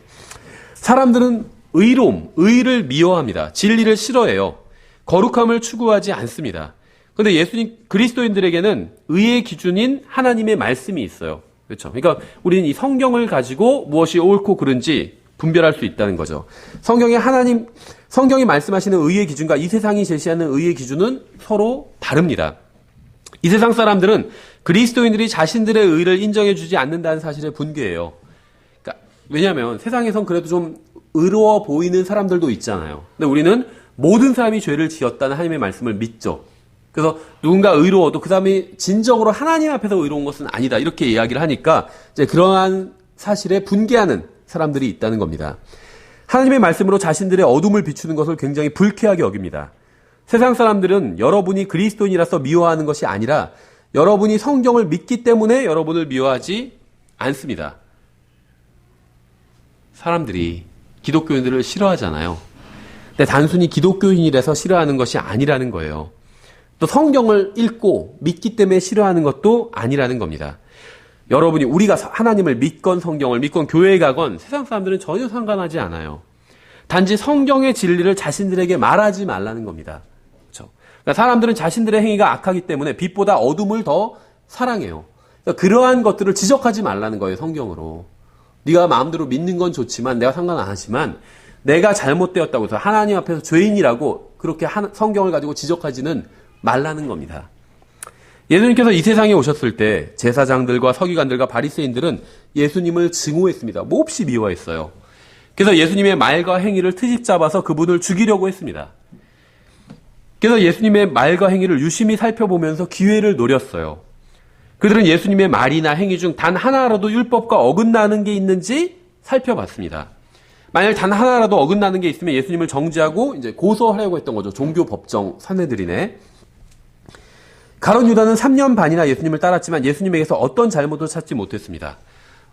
사람들은 의로움, 의를 미워합니다. 진리를 싫어해요. 거룩함을 추구하지 않습니다. 그런데 예수님 그리스도인들에게는 의의 기준인 하나님의 말씀이 있어요. 그렇죠? 그러니까 우리는 이 성경을 가지고 무엇이 옳고 그른지 분별할 수 있다는 거죠. 성경이 말씀하시는 의의 기준과 이 세상이 제시하는 의의 기준은 서로 다릅니다. 이 세상 사람들은 그리스도인들이 자신들의 의를 인정해주지 않는다는 사실에 분개해요. 그러니까 왜냐하면 세상에선 그래도 좀 의로워 보이는 사람들도 있잖아요. 근데 우리는 모든 사람이 죄를 지었다는 하나님의 말씀을 믿죠. 그래서 누군가 의로워도 그 사람이 진정으로 하나님 앞에서 의로운 것은 아니다. 이렇게 이야기를 하니까 이제 그러한 사실에 분개하는 사람들이 있다는 겁니다. 하나님의 말씀으로 자신들의 어둠을 비추는 것을 굉장히 불쾌하게 여깁니다. 세상 사람들은 여러분이 그리스도인이라서 미워하는 것이 아니라 여러분이 성경을 믿기 때문에 여러분을 미워하지 않습니다. 사람들이 기독교인들을 싫어하잖아요. 근데 단순히 기독교인이라서 싫어하는 것이 아니라는 거예요. 또 성경을 읽고 믿기 때문에 싫어하는 것도 아니라는 겁니다. 여러분이 우리가 하나님을 믿건 성경을 믿건 교회에 가건 세상 사람들은 전혀 상관하지 않아요. 단지 성경의 진리를 자신들에게 말하지 말라는 겁니다. 그렇죠? 그러니까 사람들은 자신들의 행위가 악하기 때문에 빛보다 어둠을 더 사랑해요. 그러니까 그러한 것들을 지적하지 말라는 거예요. 성경으로. 네가 마음대로 믿는 건 좋지만 내가 상관 안 하지만 내가 잘못되었다고 해서 하나님 앞에서 죄인이라고 그렇게 성경을 가지고 지적하지는 말라는 겁니다. 예수님께서 이 세상에 오셨을 때 제사장들과 서기관들과 바리새인들은 예수님을 증오했습니다. 몹시 미워했어요. 그래서 예수님의 말과 행위를 트집 잡아서 그분을 죽이려고 했습니다. 그래서 예수님의 말과 행위를 유심히 살펴보면서 기회를 노렸어요. 그들은 예수님의 말이나 행위 중 단 하나라도 율법과 어긋나는 게 있는지 살펴봤습니다. 만약 단 하나라도 어긋나는 게 있으면 예수님을 정죄하고 이제 고소하려고 했던 거죠. 종교 법정 사내들이네. 가룟 유다는 3년 반이나 예수님을 따랐지만 예수님에게서 어떤 잘못도 찾지 못했습니다.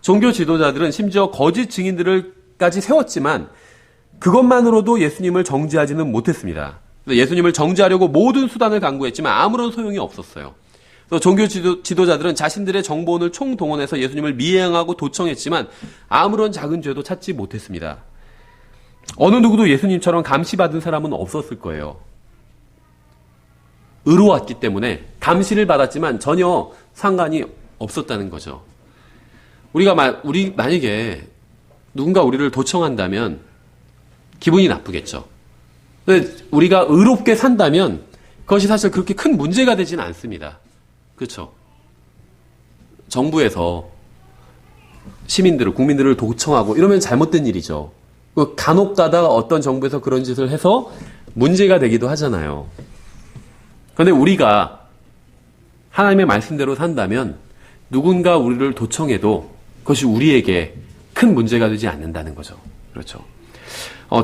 종교 지도자들은 심지어 거짓 증인들까지 세웠지만 그것만으로도 예수님을 정죄하지는 못했습니다. 예수님을 정죄하려고 모든 수단을 강구했지만 아무런 소용이 없었어요. 그래서 종교 지도자들은 자신들의 정보원을 총동원해서 예수님을 미행하고 도청했지만 아무런 작은 죄도 찾지 못했습니다. 어느 누구도 예수님처럼 감시받은 사람은 없었을 거예요. 의로웠기 때문에 감시를 받았지만 전혀 상관이 없었다는 거죠. 우리 만약에 누군가 우리를 도청한다면 기분이 나쁘겠죠. 근데 우리가 의롭게 산다면 그것이 사실 그렇게 큰 문제가 되지는 않습니다. 그렇죠? 정부에서 국민들을 도청하고 이러면 잘못된 일이죠. 간혹 가다가 어떤 정부에서 그런 짓을 해서 문제가 되기도 하잖아요. 그런데 우리가 하나님의 말씀대로 산다면 누군가 우리를 도청해도 그것이 우리에게 큰 문제가 되지 않는다는 거죠. 그렇죠.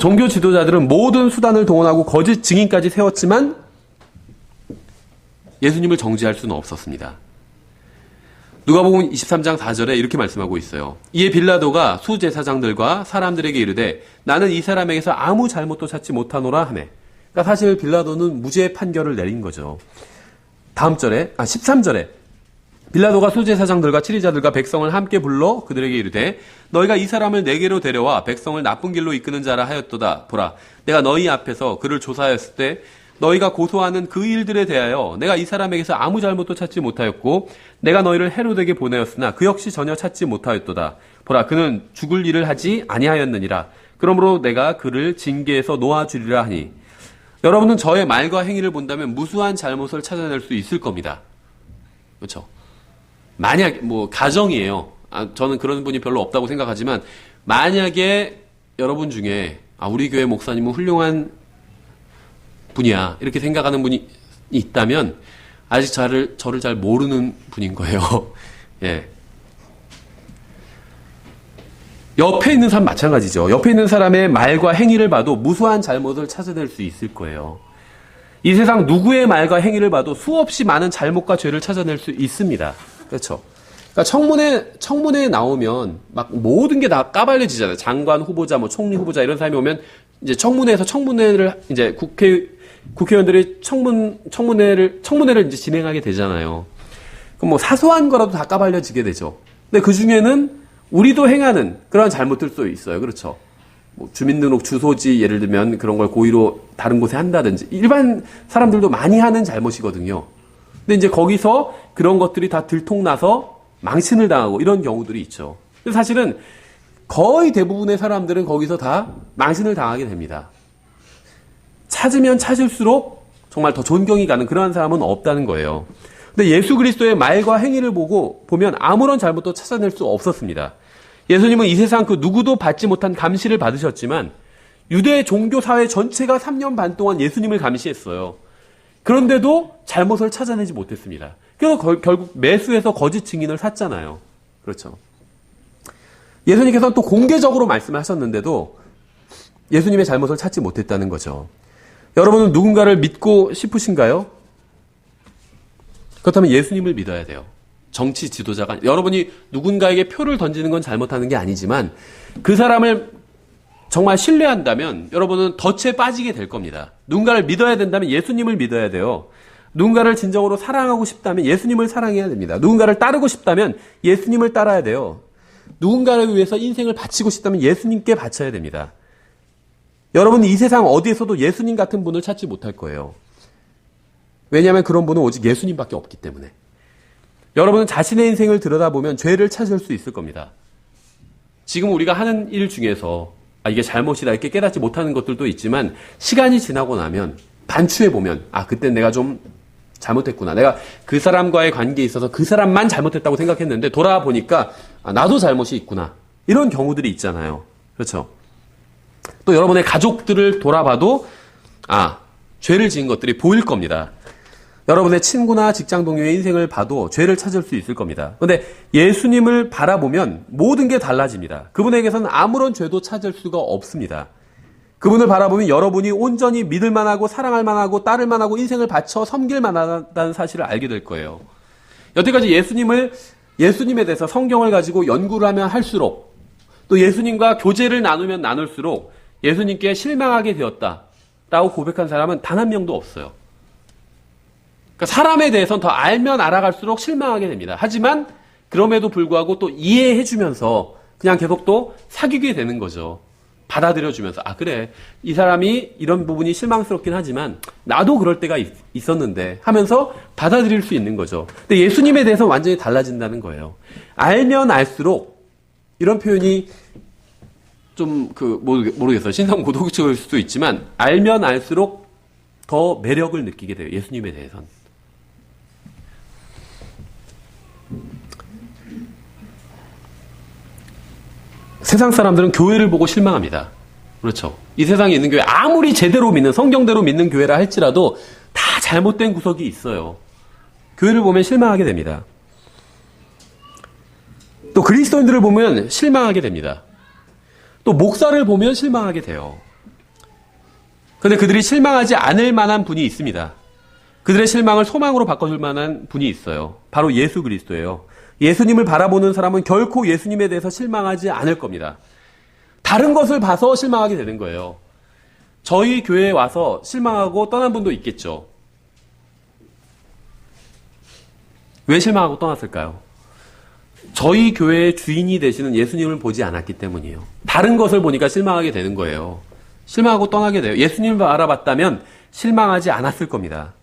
종교 지도자들은 모든 수단을 동원하고 거짓 증인까지 세웠지만 예수님을 정죄할 수는 없었습니다. 누가복음 23장 4절에 이렇게 말씀하고 있어요. 이에 빌라도가 수제사장들과 사람들에게 이르되 나는 이 사람에게서 아무 잘못도 찾지 못하노라 하매. 그러니까 사실 빌라도는 무죄 판결을 내린 거죠. 다음 절에 13절에 빌라도가 수제사장들과 치리자들과 백성을 함께 불러 그들에게 이르되 너희가 이 사람을 내게로 데려와 백성을 나쁜 길로 이끄는 자라 하였도다. 보라, 내가 너희 앞에서 그를 조사하였을 때 너희가 고소하는 그 일들에 대하여 내가 이 사람에게서 아무 잘못도 찾지 못하였고 내가 너희를 헤롯에게 보내었으나 그 역시 전혀 찾지 못하였도다. 보라, 그는 죽을 일을 하지 아니하였느니라. 그러므로 내가 그를 징계에서 놓아주리라 하니. 여러분은 저의 말과 행위를 본다면 무수한 잘못을 찾아낼 수 있을 겁니다. 그렇죠? 만약 가정이에요. 저는 그런 분이 별로 없다고 생각하지만 만약에 여러분 중에 우리 교회 목사님은 훌륭한 분이야 이렇게 생각하는 분이 있다면 아직 저를 잘 모르는 분인 거예요. 예. 옆에 있는 사람 마찬가지죠. 옆에 있는 사람의 말과 행위를 봐도 무수한 잘못을 찾아낼 수 있을 거예요. 이 세상 누구의 말과 행위를 봐도 수없이 많은 잘못과 죄를 찾아낼 수 있습니다. 그렇죠? 그러니까 청문회에 나오면 막 모든 게 다 까발려지잖아요. 장관 후보자, 뭐 총리 후보자 이런 사람이 오면 이제 청문회를 이제 국회의원들이 청문회를 이제 진행하게 되잖아요. 그럼 뭐 사소한 거라도 다 까발려지게 되죠. 근데 그 중에는 우리도 행하는 그런 잘못들도 있어요. 그렇죠. 뭐 주민등록 주소지 예를 들면 그런 걸 고의로 다른 곳에 한다든지 일반 사람들도 많이 하는 잘못이거든요. 근데 이제 거기서 그런 것들이 다 들통나서 망신을 당하고 이런 경우들이 있죠. 근데 사실은 거의 대부분의 사람들은 거기서 다 망신을 당하게 됩니다. 찾으면 찾을수록 정말 더 존경이 가는 그러한 사람은 없다는 거예요. 근데 예수 그리스도의 말과 행위를 보면 아무런 잘못도 찾아낼 수 없었습니다. 예수님은 이 세상 그 누구도 받지 못한 감시를 받으셨지만 유대 종교 사회 전체가 3년 반 동안 예수님을 감시했어요. 그런데도 잘못을 찾아내지 못했습니다. 그래서 결국 매수해서 거짓 증인을 샀잖아요. 그렇죠. 예수님께서는 또 공개적으로 말씀하셨는데도 예수님의 잘못을 찾지 못했다는 거죠. 여러분은 누군가를 믿고 싶으신가요? 그렇다면 예수님을 믿어야 돼요. 정치 지도자가 여러분이 누군가에게 표를 던지는 건 잘못하는 게 아니지만 그 사람을 정말 신뢰한다면 여러분은 덫에 빠지게 될 겁니다. 누군가를 믿어야 된다면 예수님을 믿어야 돼요. 누군가를 진정으로 사랑하고 싶다면 예수님을 사랑해야 됩니다. 누군가를 따르고 싶다면 예수님을 따라야 돼요. 누군가를 위해서 인생을 바치고 싶다면 예수님께 바쳐야 됩니다. 여러분은 이 세상 어디에서도 예수님 같은 분을 찾지 못할 거예요. 왜냐하면 그런 분은 오직 예수님밖에 없기 때문에. 여러분은 자신의 인생을 들여다보면 죄를 찾을 수 있을 겁니다. 지금 우리가 하는 일 중에서 이게 잘못이다 이렇게 깨닫지 못하는 것들도 있지만 시간이 지나고 나면 반추해 보면 그때 내가 좀 잘못했구나. 내가 그 사람과의 관계에 있어서 그 사람만 잘못했다고 생각했는데 돌아보니까 나도 잘못이 있구나. 이런 경우들이 있잖아요. 그렇죠? 또 여러분의 가족들을 돌아봐도 죄를 지은 것들이 보일 겁니다. 여러분의 친구나 직장 동료의 인생을 봐도 죄를 찾을 수 있을 겁니다. 그런데 예수님을 바라보면 모든 게 달라집니다. 그분에게서는 아무런 죄도 찾을 수가 없습니다. 그분을 바라보면 여러분이 온전히 믿을 만하고 사랑할 만하고 따를 만하고 인생을 바쳐 섬길 만하다는 사실을 알게 될 거예요. 여태까지 예수님에 대해서 성경을 가지고 연구를 하면 할수록 또 예수님과 교제를 나누면 나눌수록 예수님께 실망하게 되었다라고 고백한 사람은 단 한 명도 없어요. 그러니까 사람에 대해서는 더 알면 알아갈수록 실망하게 됩니다. 하지만 그럼에도 불구하고 또 이해해주면서 그냥 계속 또 사귀게 되는 거죠. 받아들여주면서 그래 이 사람이 이런 부분이 실망스럽긴 하지만 나도 그럴 때가 있었는데 하면서 받아들일 수 있는 거죠. 근데 예수님에 대해서 완전히 달라진다는 거예요. 알면 알수록 이런 표현이 좀 모르겠어요. 신성고독적일 수도 있지만 알면 알수록 더 매력을 느끼게 돼요. 예수님에 대해서는. 세상 사람들은 교회를 보고 실망합니다. 그렇죠. 이 세상에 있는 교회 아무리 제대로 믿는 성경대로 믿는 교회라 할지라도 다 잘못된 구석이 있어요. 교회를 보면 실망하게 됩니다. 또 그리스도인들을 보면 실망하게 됩니다. 또 목사를 보면 실망하게 돼요. 그런데 그들이 실망하지 않을 만한 분이 있습니다. 그들의 실망을 소망으로 바꿔줄 만한 분이 있어요. 바로 예수 그리스도예요. 예수님을 바라보는 사람은 결코 예수님에 대해서 실망하지 않을 겁니다. 다른 것을 봐서 실망하게 되는 거예요. 저희 교회에 와서 실망하고 떠난 분도 있겠죠. 왜 실망하고 떠났을까요? 저희 교회의 주인이 되시는 예수님을 보지 않았기 때문이에요. 다른 것을 보니까 실망하게 되는 거예요. 실망하고 떠나게 돼요. 예수님을 알아봤다면 실망하지 않았을 겁니다.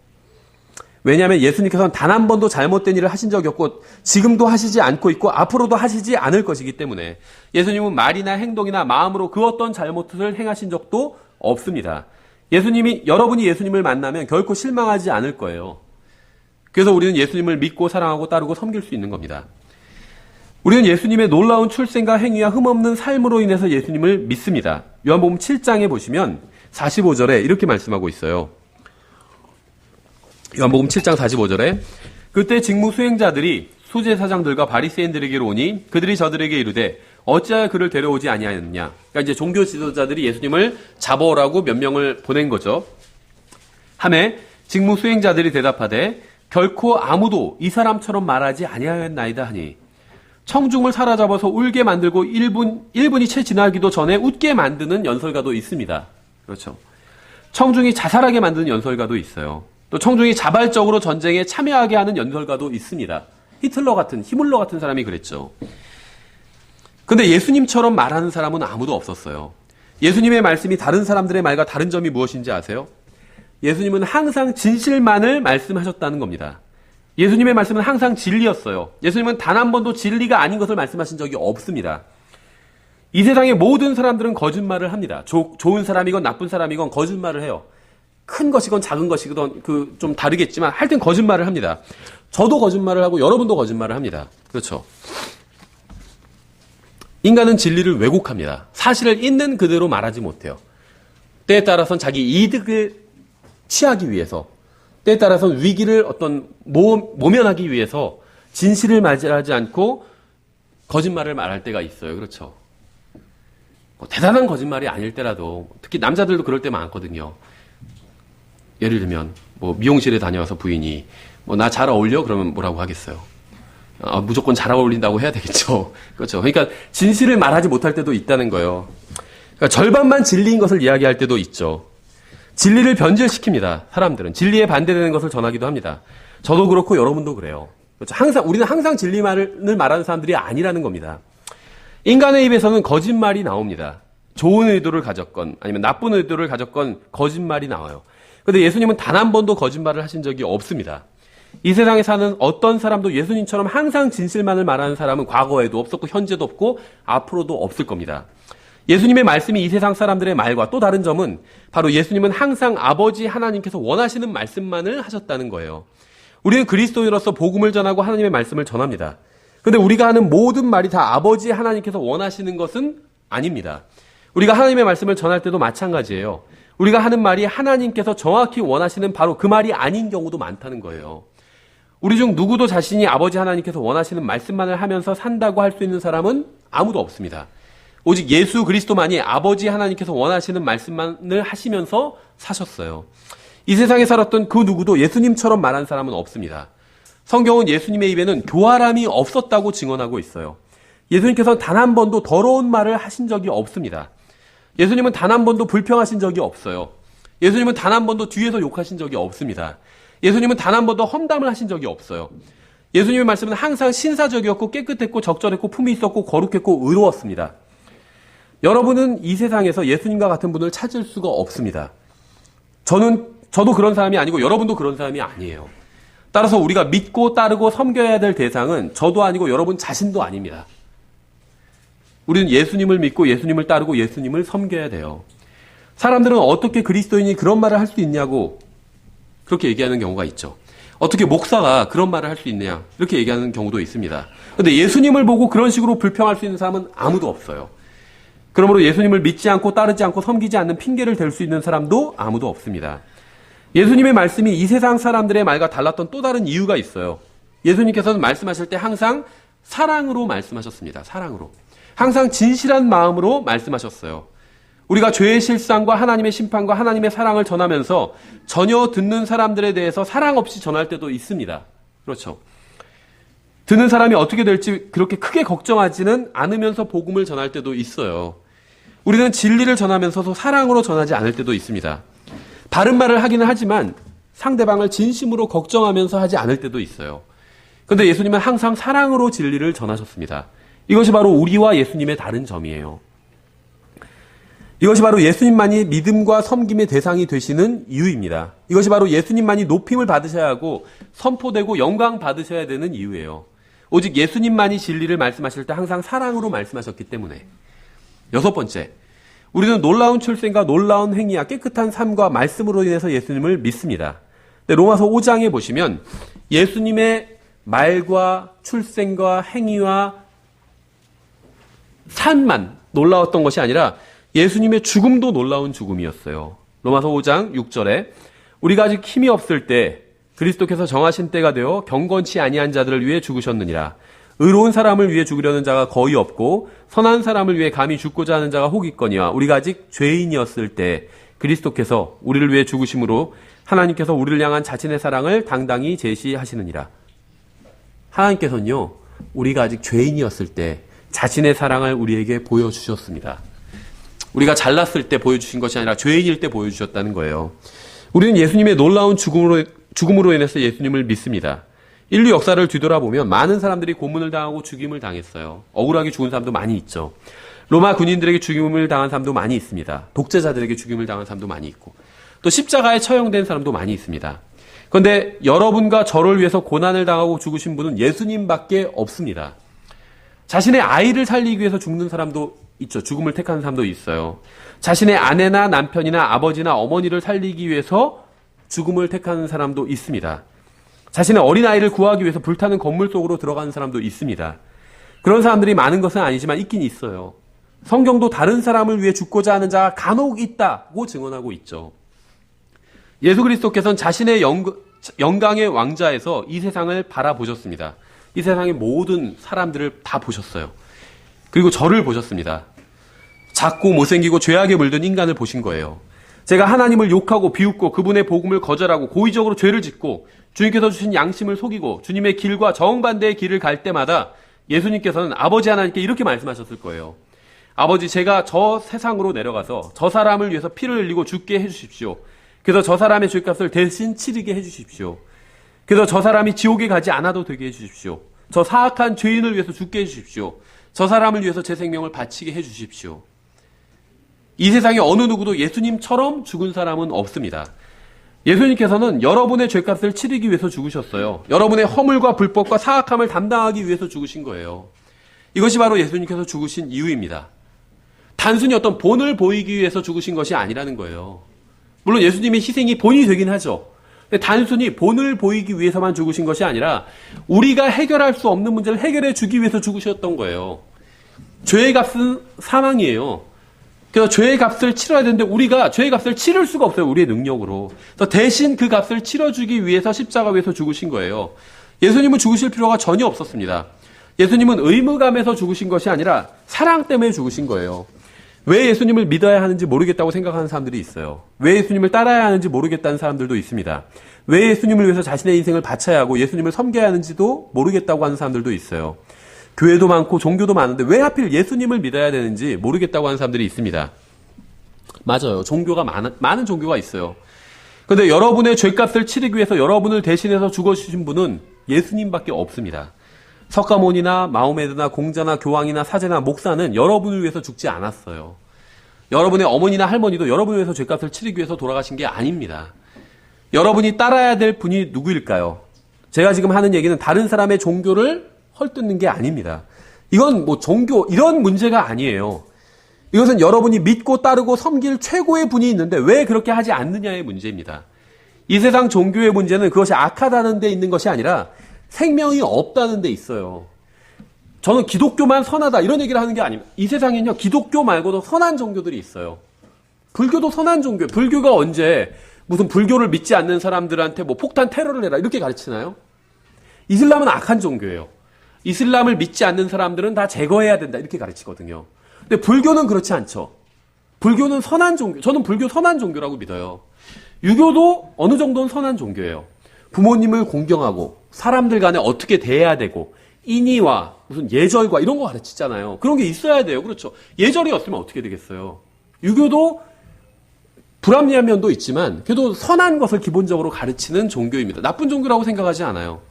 왜냐하면 예수님께서는 단 한 번도 잘못된 일을 하신 적이 없고 지금도 하시지 않고 있고 앞으로도 하시지 않을 것이기 때문에 예수님은 말이나 행동이나 마음으로 그 어떤 잘못을 행하신 적도 없습니다. 여러분이 예수님을 만나면 결코 실망하지 않을 거예요. 그래서 우리는 예수님을 믿고 사랑하고 따르고 섬길 수 있는 겁니다. 우리는 예수님의 놀라운 출생과 행위와 흠없는 삶으로 인해서 예수님을 믿습니다. 요한복음 7장에 보시면 45절에 이렇게 말씀하고 있어요. 요한복음 7장 45절에 그때 직무 수행자들이 수제사장들과 바리새인들에게로 오니 그들이 저들에게 이르되 어찌하여 그를 데려오지 아니하였느냐. 그러니까 이제 종교 지도자들이 예수님을 잡아오라고 몇 명을 보낸 거죠. 하매 직무 수행자들이 대답하되 결코 아무도 이 사람처럼 말하지 아니하였나이다 하니 청중을 사로잡아서 울게 만들고 1분이 채 지나기도 전에 웃게 만드는 연설가도 있습니다. 그렇죠. 청중이 자살하게 만드는 연설가도 있어요. 또 청중이 자발적으로 전쟁에 참여하게 하는 연설가도 있습니다. 히틀러 같은 사람이 그랬죠. 근데 예수님처럼 말하는 사람은 아무도 없었어요. 예수님의 말씀이 다른 사람들의 말과 다른 점이 무엇인지 아세요? 예수님은 항상 진실만을 말씀하셨다는 겁니다. 예수님의 말씀은 항상 진리였어요. 예수님은 단 한 번도 진리가 아닌 것을 말씀하신 적이 없습니다. 이 세상의 모든 사람들은 거짓말을 합니다. 좋은 사람이건 나쁜 사람이건 거짓말을 해요. 큰 것이건 작은 것이건 좀 다르겠지만 하여튼 거짓말을 합니다. 저도 거짓말을 하고 여러분도 거짓말을 합니다. 그렇죠. 인간은 진리를 왜곡합니다. 사실을 있는 그대로 말하지 못해요. 때에 따라서는 자기 이득을 취하기 위해서, 때에 따라서는 위기를 모면하기 위해서 진실을 말하지 않고 거짓말을 말할 때가 있어요. 그렇죠. 대단한 거짓말이 아닐 때라도, 특히 남자들도 그럴 때 많거든요. 예를 들면 미용실에 다녀와서 부인이 나 잘 어울려? 그러면 뭐라고 하겠어요? 무조건 잘 어울린다고 해야 되겠죠. 그렇죠. 그러니까 진실을 말하지 못할 때도 있다는 거예요. 그러니까 절반만 진리인 것을 이야기할 때도 있죠. 진리를 변질시킵니다. 사람들은 진리에 반대되는 것을 전하기도 합니다. 저도 그렇고 여러분도 그래요. 그렇죠. 우리는 항상 진리말을 말하는 사람들이 아니라는 겁니다. 인간의 입에서는 거짓말이 나옵니다. 좋은 의도를 가졌건 아니면 나쁜 의도를 가졌건 거짓말이 나와요. 그런데 예수님은 단 한 번도 거짓말을 하신 적이 없습니다. 이 세상에 사는 어떤 사람도 예수님처럼 항상 진실만을 말하는 사람은 과거에도 없었고 현재도 없고 앞으로도 없을 겁니다. 예수님의 말씀이 이 세상 사람들의 말과 또 다른 점은 바로 예수님은 항상 아버지 하나님께서 원하시는 말씀만을 하셨다는 거예요. 우리는 그리스도인으로서 복음을 전하고 하나님의 말씀을 전합니다. 그런데 우리가 하는 모든 말이 다 아버지 하나님께서 원하시는 것은 아닙니다. 우리가 하나님의 말씀을 전할 때도 마찬가지예요. 우리가 하는 말이 하나님께서 정확히 원하시는 바로 그 말이 아닌 경우도 많다는 거예요. 우리 중 누구도 자신이 아버지 하나님께서 원하시는 말씀만을 하면서 산다고 할 수 있는 사람은 아무도 없습니다. 오직 예수 그리스도만이 아버지 하나님께서 원하시는 말씀만을 하시면서 사셨어요. 이 세상에 살았던 그 누구도 예수님처럼 말한 사람은 없습니다. 성경은 예수님의 입에는 교활함이 없었다고 증언하고 있어요. 예수님께서는 단 한 번도 더러운 말을 하신 적이 없습니다. 예수님은 단 한 번도 불평하신 적이 없어요. 예수님은 단 한 번도 뒤에서 욕하신 적이 없습니다. 예수님은 단 한 번도 험담을 하신 적이 없어요. 예수님의 말씀은 항상 신사적이었고 깨끗했고 적절했고 품이 있었고 거룩했고 의로웠습니다. 여러분은 이 세상에서 예수님과 같은 분을 찾을 수가 없습니다. 저도 그런 사람이 아니고 여러분도 그런 사람이 아니에요. 따라서 우리가 믿고 따르고 섬겨야 될 대상은 저도 아니고 여러분 자신도 아닙니다. 우리는 예수님을 믿고 예수님을 따르고 예수님을 섬겨야 돼요. 사람들은 어떻게 그리스도인이 그런 말을 할 수 있냐고 그렇게 얘기하는 경우가 있죠. 어떻게 목사가 그런 말을 할 수 있느냐 이렇게 얘기하는 경우도 있습니다. 그런데 예수님을 보고 그런 식으로 불평할 수 있는 사람은 아무도 없어요. 그러므로 예수님을 믿지 않고 따르지 않고 섬기지 않는 핑계를 댈 수 있는 사람도 아무도 없습니다. 예수님의 말씀이 이 세상 사람들의 말과 달랐던 또 다른 이유가 있어요. 예수님께서는 말씀하실 때 항상 사랑으로 말씀하셨습니다. 사랑으로. 항상 진실한 마음으로 말씀하셨어요. 우리가 죄의 실상과 하나님의 심판과 하나님의 사랑을 전하면서 전혀 듣는 사람들에 대해서 사랑 없이 전할 때도 있습니다. 그렇죠. 듣는 사람이 어떻게 될지 그렇게 크게 걱정하지는 않으면서 복음을 전할 때도 있어요. 우리는 진리를 전하면서도 사랑으로 전하지 않을 때도 있습니다. 바른 말을 하기는 하지만 상대방을 진심으로 걱정하면서 하지 않을 때도 있어요. 그런데 예수님은 항상 사랑으로 진리를 전하셨습니다. 이것이 바로 우리와 예수님의 다른 점이에요. 이것이 바로 예수님만이 믿음과 섬김의 대상이 되시는 이유입니다. 이것이 바로 예수님만이 높임을 받으셔야 하고 선포되고 영광 받으셔야 되는 이유예요. 오직 예수님만이 진리를 말씀하실 때 항상 사랑으로 말씀하셨기 때문에. 6번째, 우리는 놀라운 출생과 놀라운 행위와 깨끗한 삶과 말씀으로 인해서 예수님을 믿습니다. 로마서 5장에 보시면 예수님의 말과 출생과 행위와 삶만 놀라웠던 것이 아니라 예수님의 죽음도 놀라운 죽음이었어요. 로마서 5장 6절에 우리가 아직 힘이 없을 때 그리스도께서 정하신 때가 되어 경건치 아니한 자들을 위해 죽으셨느니라. 의로운 사람을 위해 죽으려는 자가 거의 없고 선한 사람을 위해 감히 죽고자 하는 자가 혹 있거니와 우리가 아직 죄인이었을 때 그리스도께서 우리를 위해 죽으심으로 하나님께서 우리를 향한 자신의 사랑을 당당히 제시하시느니라. 하나님께서는요, 우리가 아직 죄인이었을 때 자신의 사랑을 우리에게 보여주셨습니다. 우리가 잘났을 때 보여주신 것이 아니라 죄인일 때 보여주셨다는 거예요. 우리는 예수님의 놀라운 죽음으로 인해서 예수님을 믿습니다. 인류 역사를 뒤돌아보면 많은 사람들이 고문을 당하고 죽임을 당했어요. 억울하게 죽은 사람도 많이 있죠. 로마 군인들에게 죽임을 당한 사람도 많이 있습니다. 독재자들에게 죽임을 당한 사람도 많이 있고, 또 십자가에 처형된 사람도 많이 있습니다. 그런데 여러분과 저를 위해서 고난을 당하고 죽으신 분은 예수님밖에 없습니다. 자신의 아이를 살리기 위해서 죽는 사람도 있죠. 죽음을 택하는 사람도 있어요. 자신의 아내나 남편이나 아버지나 어머니를 살리기 위해서 죽음을 택하는 사람도 있습니다. 자신의 어린아이를 구하기 위해서 불타는 건물 속으로 들어가는 사람도 있습니다. 그런 사람들이 많은 것은 아니지만 있긴 있어요. 성경도 다른 사람을 위해 죽고자 하는 자가 간혹 있다고 증언하고 있죠. 예수 그리스도께서는 자신의 영광의 왕좌에서 이 세상을 바라보셨습니다. 이 세상의 모든 사람들을 다 보셨어요. 그리고 저를 보셨습니다. 작고 못생기고 죄악에 물든 인간을 보신 거예요. 제가 하나님을 욕하고 비웃고 그분의 복음을 거절하고 고의적으로 죄를 짓고 주님께서 주신 양심을 속이고 주님의 길과 정반대의 길을 갈 때마다 예수님께서는 아버지 하나님께 이렇게 말씀하셨을 거예요. 아버지, 제가 저 세상으로 내려가서 저 사람을 위해서 피를 흘리고 죽게 해주십시오. 그래서 저 사람의 죄값을 대신 치르게 해주십시오. 그래서 저 사람이 지옥에 가지 않아도 되게 해주십시오. 저 사악한 죄인을 위해서 죽게 해주십시오. 저 사람을 위해서 제 생명을 바치게 해주십시오. 이 세상에 어느 누구도 예수님처럼 죽은 사람은 없습니다. 예수님께서는 여러분의 죄값을 치르기 위해서 죽으셨어요. 여러분의 허물과 불법과 사악함을 담당하기 위해서 죽으신 거예요. 이것이 바로 예수님께서 죽으신 이유입니다. 단순히 어떤 본을 보이기 위해서 죽으신 것이 아니라는 거예요. 물론 예수님의 희생이 본이 되긴 하죠. 근데 단순히 본을 보이기 위해서만 죽으신 것이 아니라 우리가 해결할 수 없는 문제를 해결해 주기 위해서 죽으셨던 거예요. 죄의 값은 사망이에요. 그래서 죄의 값을 치러야 되는데 우리가 죄의 값을 치를 수가 없어요. 우리의 능력으로. 그래서 대신 그 값을 치러주기 위해서 십자가 위에서 죽으신 거예요. 예수님은 죽으실 필요가 전혀 없었습니다. 예수님은 의무감에서 죽으신 것이 아니라 사랑 때문에 죽으신 거예요. 왜 예수님을 믿어야 하는지 모르겠다고 생각하는 사람들이 있어요. 왜 예수님을 따라야 하는지 모르겠다는 사람들도 있습니다. 왜 예수님을 위해서 자신의 인생을 바쳐야 하고 예수님을 섬겨야 하는지도 모르겠다고 하는 사람들도 있어요. 교회도 많고 종교도 많은데 왜 하필 예수님을 믿어야 되는지 모르겠다고 하는 사람들이 있습니다. 맞아요. 종교가 많은 종교가 있어요. 그런데 여러분의 죄값을 치르기 위해서 여러분을 대신해서 죽어주신 분은 예수님밖에 없습니다. 석가모니나 마호메드나 공자나 교황이나 사제나 목사는 여러분을 위해서 죽지 않았어요. 여러분의 어머니나 할머니도 여러분을 위해서 죄값을 치르기 위해서 돌아가신 게 아닙니다. 여러분이 따라야 될 분이 누구일까요? 제가 지금 하는 얘기는 다른 사람의 종교를 헐뜯는 게 아닙니다. 이건 뭐 종교 이런 문제가 아니에요. 이것은 여러분이 믿고 따르고 섬길 최고의 분이 있는데 왜 그렇게 하지 않느냐의 문제입니다. 이 세상 종교의 문제는 그것이 악하다는 데 있는 것이 아니라 생명이 없다는 데 있어요. 저는 기독교만 선하다 이런 얘기를 하는 게 아닙니다. 이 세상에는요, 기독교 말고도 선한 종교들이 있어요. 불교도 선한 종교예요. 불교가 언제 무슨 불교를 믿지 않는 사람들한테 뭐 폭탄 테러를 해라 이렇게 가르치나요? 이슬람은 악한 종교예요. 이슬람을 믿지 않는 사람들은 다 제거해야 된다 이렇게 가르치거든요. 근데 불교는 그렇지 않죠. 불교는 선한 종교. 저는 불교 선한 종교라고 믿어요. 유교도 어느 정도는 선한 종교예요. 부모님을 공경하고 사람들 간에 어떻게 대해야 되고 인의와 무슨 예절과 이런 거 가르치잖아요. 그런 게 있어야 돼요. 그렇죠. 예절이 없으면 어떻게 되겠어요. 유교도 불합리한 면도 있지만 그래도 선한 것을 기본적으로 가르치는 종교입니다. 나쁜 종교라고 생각하지 않아요.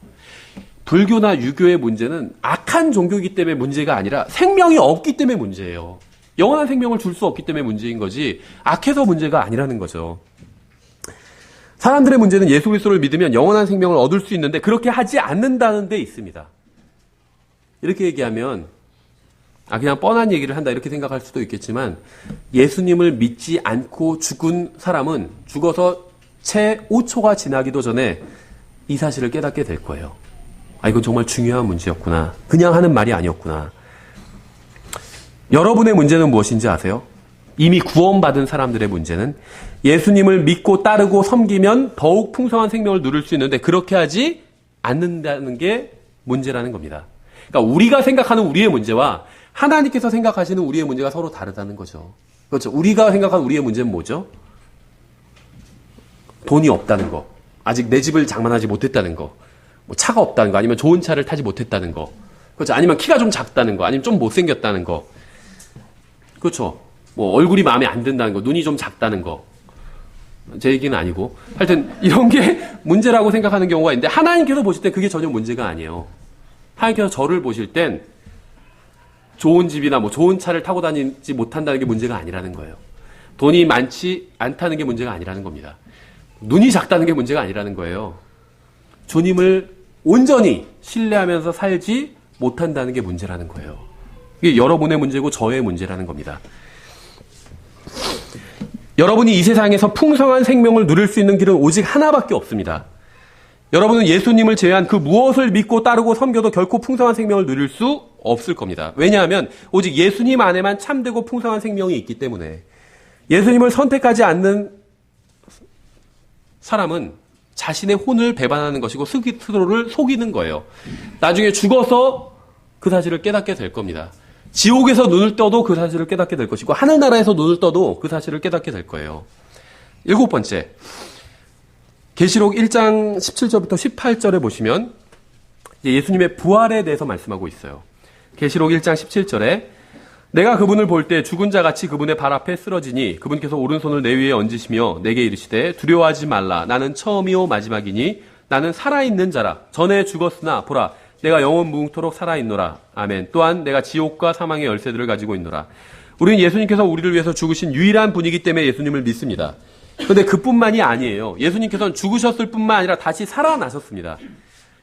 불교나 유교의 문제는 악한 종교이기 때문에 문제가 아니라 생명이 없기 때문에 문제예요. 영원한 생명을 줄 수 없기 때문에 문제인 거지 악해서 문제가 아니라는 거죠. 사람들의 문제는 예수 그리스도를 믿으면 영원한 생명을 얻을 수 있는데 그렇게 하지 않는다는 데 있습니다. 이렇게 얘기하면 그냥 뻔한 얘기를 한다 이렇게 생각할 수도 있겠지만 예수님을 믿지 않고 죽은 사람은 죽어서 채 5초가 지나기도 전에 이 사실을 깨닫게 될 거예요. 이건 정말 중요한 문제였구나. 그냥 하는 말이 아니었구나. 여러분의 문제는 무엇인지 아세요? 이미 구원받은 사람들의 문제는 예수님을 믿고 따르고 섬기면 더욱 풍성한 생명을 누릴 수 있는데 그렇게 하지 않는다는 게 문제라는 겁니다. 그러니까 우리가 생각하는 우리의 문제와 하나님께서 생각하시는 우리의 문제가 서로 다르다는 거죠. 그렇죠. 우리가 생각하는 우리의 문제는 뭐죠? 돈이 없다는 거. 아직 내 집을 장만하지 못했다는 거. 뭐 차가 없다는 거. 아니면 좋은 차를 타지 못했다는 거. 그렇죠. 아니면 키가 좀 작다는 거, 아니면 좀 못생겼다는 거. 그렇죠. 뭐 얼굴이 마음에 안 든다는 거, 눈이 좀 작다는 거. 제 얘기는 아니고. 하여튼 이런 게 문제라고 생각하는 경우가 있는데 하나님께서 보실 때 그게 전혀 문제가 아니에요. 하나님께서 저를 보실 땐 좋은 집이나 뭐 좋은 차를 타고 다니지 못한다는 게 문제가 아니라는 거예요. 돈이 많지 않다는 게 문제가 아니라는 겁니다. 눈이 작다는 게 문제가 아니라는 거예요. 주님을 온전히 신뢰하면서 살지 못한다는 게 문제라는 거예요. 이게 여러분의 문제고 저의 문제라는 겁니다. 여러분이 이 세상에서 풍성한 생명을 누릴 수 있는 길은 오직 하나밖에 없습니다. 여러분은 예수님을 제외한 그 무엇을 믿고 따르고 섬겨도 결코 풍성한 생명을 누릴 수 없을 겁니다. 왜냐하면 오직 예수님 안에만 참되고 풍성한 생명이 있기 때문에 예수님을 선택하지 않는 사람은 자신의 혼을 배반하는 것이고 스스로를 속이는 거예요. 나중에 죽어서 그 사실을 깨닫게 될 겁니다. 지옥에서 눈을 떠도 그 사실을 깨닫게 될 것이고 하늘나라에서 눈을 떠도 그 사실을 깨닫게 될 거예요. 7번째, 계시록 1장 17절부터 18절에 보시면 예수님의 부활에 대해서 말씀하고 있어요. 계시록 1장 17절에 내가 그분을 볼 때 죽은 자같이 그분의 발 앞에 쓰러지니 그분께서 오른손을 내 위에 얹으시며 내게 이르시되 두려워하지 말라. 나는 처음이요 마지막이니 나는 살아있는 자라. 전에 죽었으나 보라 내가 영원 무궁토록 살아있노라. 아멘. 또한 내가 지옥과 사망의 열쇠들을 가지고 있노라. 우리는 예수님께서 우리를 위해서 죽으신 유일한 분이기 때문에 예수님을 믿습니다. 그런데 그뿐만이 아니에요. 예수님께서는 죽으셨을 뿐만 아니라 다시 살아나셨습니다.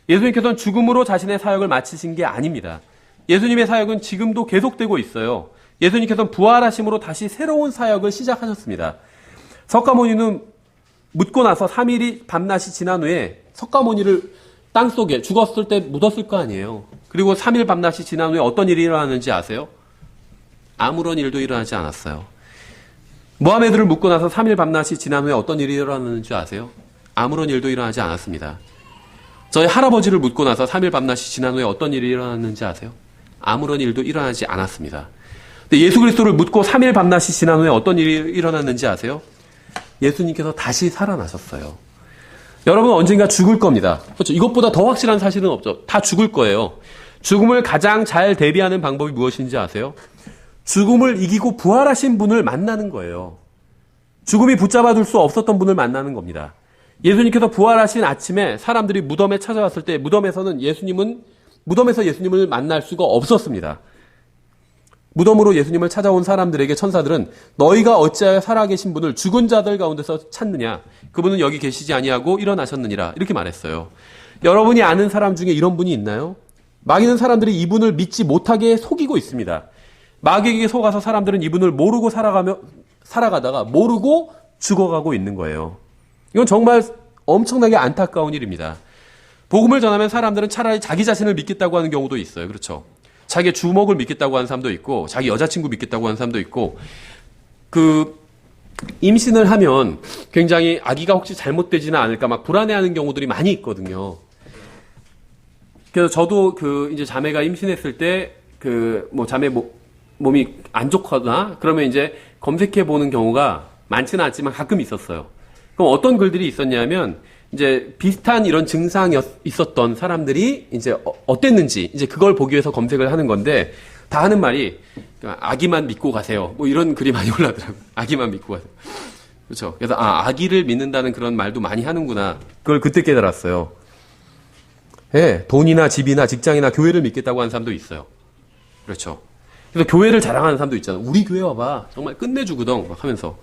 예수님께서는 죽음으로 자신의 사역을 마치신 게 아닙니다. 예수님의 사역은 지금도 계속되고 있어요. 예수님께서는 부활하심으로 다시 새로운 사역을 시작하셨습니다. 석가모니는 묻고 나서 3일이 밤낮이 지난 후에 석가모니를 땅속에 죽었을 때 묻었을 거 아니에요. 그리고 3일 밤낮이 지난 후에 어떤 일이 일어났는지 아세요? 아무런 일도 일어나지 않았어요. 모하메드를 묻고 나서 3일 밤낮이 지난 후에 어떤 일이 일어났는지 아세요? 아무런 일도 일어나지 않았습니다. 저희 할아버지를 묻고 나서 3일 밤낮이 지난 후에 어떤 일이 일어났는지 아세요? 아무런 일도 일어나지 않았습니다. 근데 예수 그리스도를 묻고 3일 밤낮이 지난 후에 어떤 일이 일어났는지 아세요? 예수님께서 다시 살아나셨어요. 여러분 언젠가 죽을 겁니다. 그렇죠? 이것보다 더 확실한 사실은 없죠. 다 죽을 거예요. 죽음을 가장 잘 대비하는 방법이 무엇인지 아세요? 죽음을 이기고 부활하신 분을 만나는 거예요. 죽음이 붙잡아둘 수 없었던 분을 만나는 겁니다. 예수님께서 부활하신 아침에 사람들이 무덤에 찾아왔을 때 무덤에서 예수님을 만날 수가 없었습니다. 무덤으로 예수님을 찾아온 사람들에게 천사들은 너희가 어찌하여 살아계신 분을 죽은 자들 가운데서 찾느냐? 그분은 여기 계시지 아니하고 일어나셨느니라. 이렇게 말했어요. 여러분이 아는 사람 중에 이런 분이 있나요? 마귀는 사람들이 이분을 믿지 못하게 속이고 있습니다. 마귀에게 속아서 사람들은 이분을 모르고 살아가다가 모르고 죽어가고 있는 거예요. 이건 정말 엄청나게 안타까운 일입니다. 복음을 전하면 사람들은 차라리 자기 자신을 믿겠다고 하는 경우도 있어요. 그렇죠? 자기의 주먹을 믿겠다고 하는 사람도 있고 자기 여자친구 믿겠다고 하는 사람도 있고 임신을 하면 굉장히 아기가 혹시 잘못되지는 않을까 막 불안해하는 경우들이 많이 있거든요. 그래서 저도 이제 자매가 임신했을 때 자매 몸이 안 좋거나 그러면 이제 검색해 보는 경우가 많지는 않지만 가끔 있었어요. 그럼 어떤 글들이 있었냐면 이제 비슷한 이런 증상이 있었던 사람들이 이제 어땠는지 이제 그걸 보기 위해서 검색을 하는 건데 다 하는 말이 아기만 믿고 가세요. 뭐 이런 글이 많이 올라더라고요. 아기만 믿고 가세요. 그렇죠. 그래서 아기를 믿는다는 그런 말도 많이 하는구나. 그걸 그때 깨달았어요. 예, 돈이나 집이나 직장이나 교회를 믿겠다고 하는 사람도 있어요. 그렇죠. 그래서 교회를 자랑하는 사람도 있잖아요. 우리 교회 와봐. 정말 끝내주거든. 막 하면서.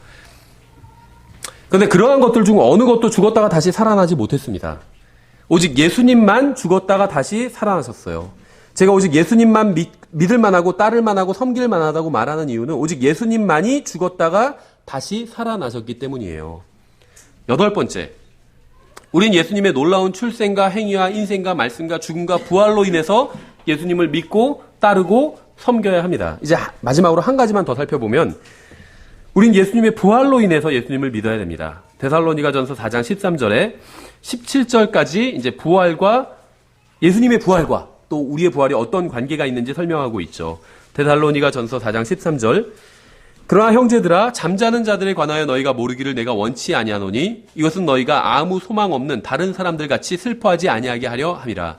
그런데 그러한 것들 중 어느 것도 죽었다가 다시 살아나지 못했습니다. 오직 예수님만 죽었다가 다시 살아나셨어요. 제가 오직 예수님만 믿을 만하고 따를 만하고 섬길 만하다고 말하는 이유는 오직 예수님만이 죽었다가 다시 살아나셨기 때문이에요. 8번째. 우린 예수님의 놀라운 출생과 행위와 인생과 말씀과 죽음과 부활로 인해서 예수님을 믿고 따르고 섬겨야 합니다. 이제 마지막으로 한 가지만 더 살펴보면 우린 예수님의 부활로 인해서 예수님을 믿어야 됩니다. 데살로니가전서 4장 13절에 17절까지 이제 예수님의 부활과 또 우리의 부활이 어떤 관계가 있는지 설명하고 있죠. 데살로니가전서 4장 13절. 그러나 형제들아 잠자는 자들에 관하여 너희가 모르기를 내가 원치 아니하노니 이것은 너희가 아무 소망 없는 다른 사람들 같이 슬퍼하지 아니하게 하려 함이라.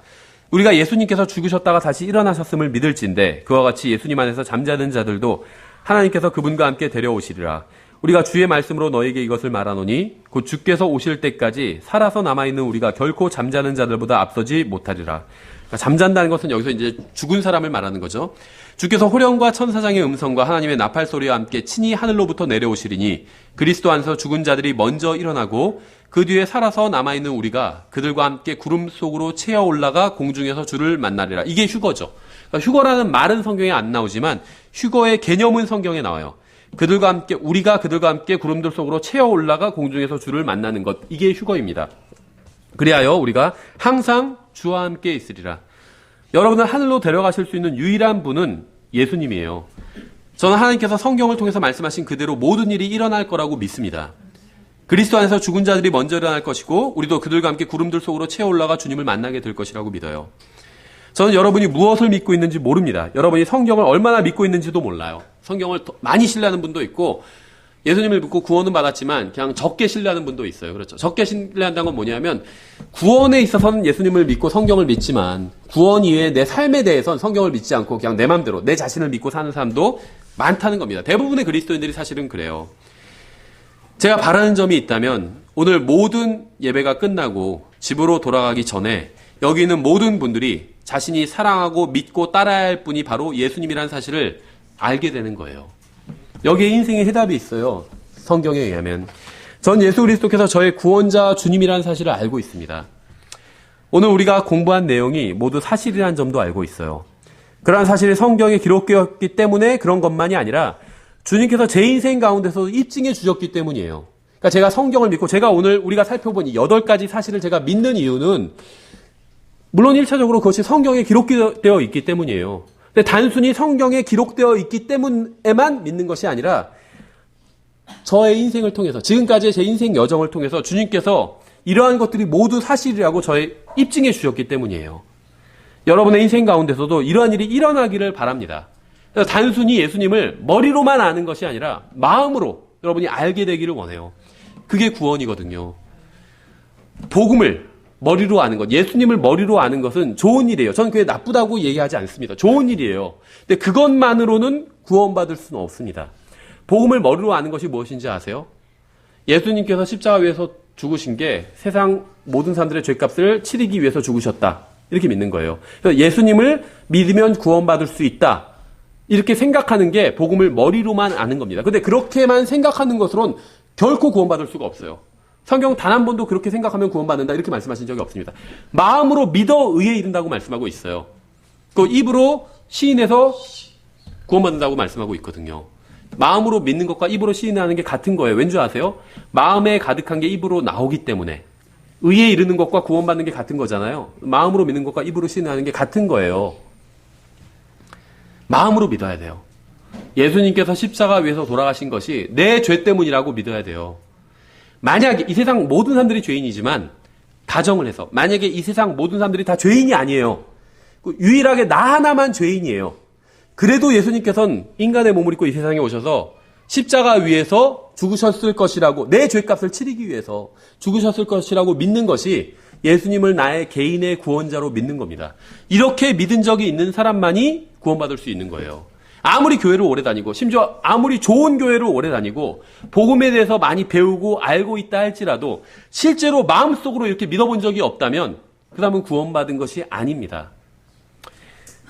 우리가 예수님께서 죽으셨다가 다시 일어나셨음을 믿을진데 그와 같이 예수님 안에서 잠자는 자들도 하나님께서 그분과 함께 데려오시리라. 우리가 주의 말씀으로 너에게 이것을 말하노니 곧 주께서 오실 때까지 살아서 남아있는 우리가 결코 잠자는 자들보다 앞서지 못하리라. 그러니까 잠잔다는 것은 여기서 이제 죽은 사람을 말하는 거죠. 주께서 호령과 천사장의 음성과 하나님의 나팔 소리와 함께 친히 하늘로부터 내려오시리니 그리스도 안에서 죽은 자들이 먼저 일어나고 그 뒤에 살아서 남아있는 우리가 그들과 함께 구름 속으로 채어 올라가 공중에서 주를 만나리라. 이게 휴거죠. 그러니까 휴거라는 말은 성경에 안 나오지만 휴거의 개념은 성경에 나와요. 우리가 그들과 함께 구름들 속으로 채어 올라가 공중에서 주를 만나는 것. 이게 휴거입니다. 그리하여 우리가 항상 주와 함께 있으리라. 여러분을 하늘로 데려가실 수 있는 유일한 분은 예수님이에요. 저는 하나님께서 성경을 통해서 말씀하신 그대로 모든 일이 일어날 거라고 믿습니다. 그리스도 안에서 죽은 자들이 먼저 일어날 것이고 우리도 그들과 함께 구름들 속으로 채어 올라가 주님을 만나게 될 것이라고 믿어요. 저는 여러분이 무엇을 믿고 있는지 모릅니다. 여러분이 성경을 얼마나 믿고 있는지도 몰라요. 성경을 많이 신뢰하는 분도 있고 예수님을 믿고 구원은 받았지만 그냥 적게 신뢰하는 분도 있어요. 그렇죠. 적게 신뢰한다는 건 뭐냐면 구원에 있어서는 예수님을 믿고 성경을 믿지만 구원 이외에 내 삶에 대해서는 성경을 믿지 않고 그냥 내 마음대로 내 자신을 믿고 사는 사람도 많다는 겁니다. 대부분의 그리스도인들이 사실은 그래요. 제가 바라는 점이 있다면 오늘 모든 예배가 끝나고 집으로 돌아가기 전에 여기 있는 모든 분들이 자신이 사랑하고 믿고 따라야 할 분이 바로 예수님이라는 사실을 알게 되는 거예요. 여기에 인생의 해답이 있어요. 성경에 의하면. 전 예수 그리스도께서 저의 구원자 주님이라는 사실을 알고 있습니다. 오늘 우리가 공부한 내용이 모두 사실이라는 점도 알고 있어요. 그러한 사실이 성경에 기록되었기 때문에 그런 것만이 아니라 주님께서 제 인생 가운데서 입증해 주셨기 때문이에요. 그러니까 제가 성경을 믿고 제가 오늘 우리가 살펴본 이 8가지 사실을 제가 믿는 이유는 물론 1차적으로 그것이 성경에 기록되어 있기 때문이에요. 근데 단순히 성경에 기록되어 있기 때문에만 믿는 것이 아니라 저의 인생을 통해서 지금까지의 제 인생 여정을 통해서 주님께서 이러한 것들이 모두 사실이라고 저의 입증해 주셨기 때문이에요. 여러분의 인생 가운데서도 이러한 일이 일어나기를 바랍니다. 그래서 단순히 예수님을 머리로만 아는 것이 아니라 마음으로 여러분이 알게 되기를 원해요. 그게 구원이거든요. 복음을 머리로 아는 것, 예수님을 머리로 아는 것은 좋은 일이에요. 저는 그게 나쁘다고 얘기하지 않습니다. 좋은 일이에요. 근데 그것만으로는 구원받을 수는 없습니다. 복음을 머리로 아는 것이 무엇인지 아세요? 예수님께서 십자가 위에서 죽으신 게 세상 모든 사람들의 죄값을 치르기 위해서 죽으셨다. 이렇게 믿는 거예요. 그래서 예수님을 믿으면 구원받을 수 있다. 이렇게 생각하는 게 복음을 머리로만 아는 겁니다. 근데 그렇게만 생각하는 것으로는 결코 구원받을 수가 없어요. 성경 단 한 번도 그렇게 생각하면 구원받는다 이렇게 말씀하신 적이 없습니다. 마음으로 믿어 의에 이른다고 말씀하고 있어요. 그 입으로 시인해서 구원받는다고 말씀하고 있거든요. 마음으로 믿는 것과 입으로 시인하는 게 같은 거예요. 왠지 아세요? 마음에 가득한 게 입으로 나오기 때문에 의에 이르는 것과 구원받는 게 같은 거잖아요. 마음으로 믿는 것과 입으로 시인하는 게 같은 거예요. 마음으로 믿어야 돼요. 예수님께서 십자가 위에서 돌아가신 것이 내 죄 때문이라고 믿어야 돼요. 만약에 이 세상 모든 사람들이 죄인이지만 가정을 해서 만약에 이 세상 모든 사람들이 다 죄인이 아니에요. 유일하게 나 하나만 죄인이에요. 그래도 예수님께서는 인간의 몸을 입고 이 세상에 오셔서 십자가 위에서 죽으셨을 것이라고 내 죄값을 치르기 위해서 죽으셨을 것이라고 믿는 것이 예수님을 나의 개인의 구원자로 믿는 겁니다. 이렇게 믿은 적이 있는 사람만이 구원받을 수 있는 거예요. 아무리 교회를 오래 다니고 심지어 아무리 좋은 교회를 오래 다니고 복음에 대해서 많이 배우고 알고 있다 할지라도 실제로 마음속으로 이렇게 믿어본 적이 없다면 그 사람은 구원받은 것이 아닙니다.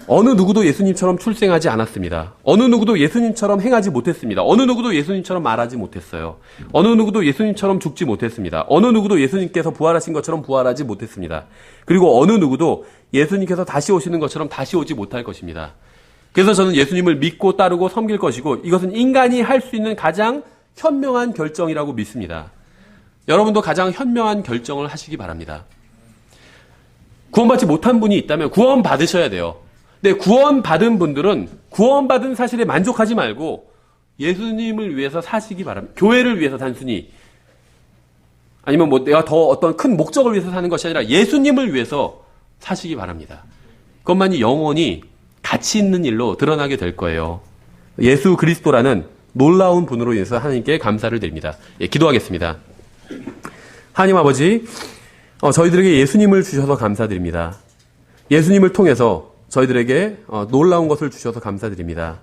어느 누구도 예수님처럼 출생하지 않았습니다. 어느 누구도 예수님처럼 행하지 못했습니다. 어느 누구도 예수님처럼 말하지 못했어요. 어느 누구도 예수님처럼 죽지 못했습니다. 어느 누구도 예수님께서 부활하신 것처럼 부활하지 못했습니다. 그리고 어느 누구도 예수님께서 다시 오시는 것처럼 다시 오지 못할 것입니다. 그래서 저는 예수님을 믿고 따르고 섬길 것이고 이것은 인간이 할 수 있는 가장 현명한 결정이라고 믿습니다. 여러분도 가장 현명한 결정을 하시기 바랍니다. 구원받지 못한 분이 있다면 구원 받으셔야 돼요. 근데 구원받은 분들은 구원받은 사실에 만족하지 말고 예수님을 위해서 사시기 바랍니다. 교회를 위해서 단순히 아니면 뭐 내가 더 어떤 큰 목적을 위해서 사는 것이 아니라 예수님을 위해서 사시기 바랍니다. 그것만이 영원히 가치 있는 일로 드러나게 될 거예요. 예수 그리스도라는 놀라운 분으로 인해서 하나님께 감사를 드립니다. 예, 기도하겠습니다. 하나님 아버지, 저희들에게 예수님을 주셔서 감사드립니다. 예수님을 통해서 저희들에게 놀라운 것을 주셔서 감사드립니다.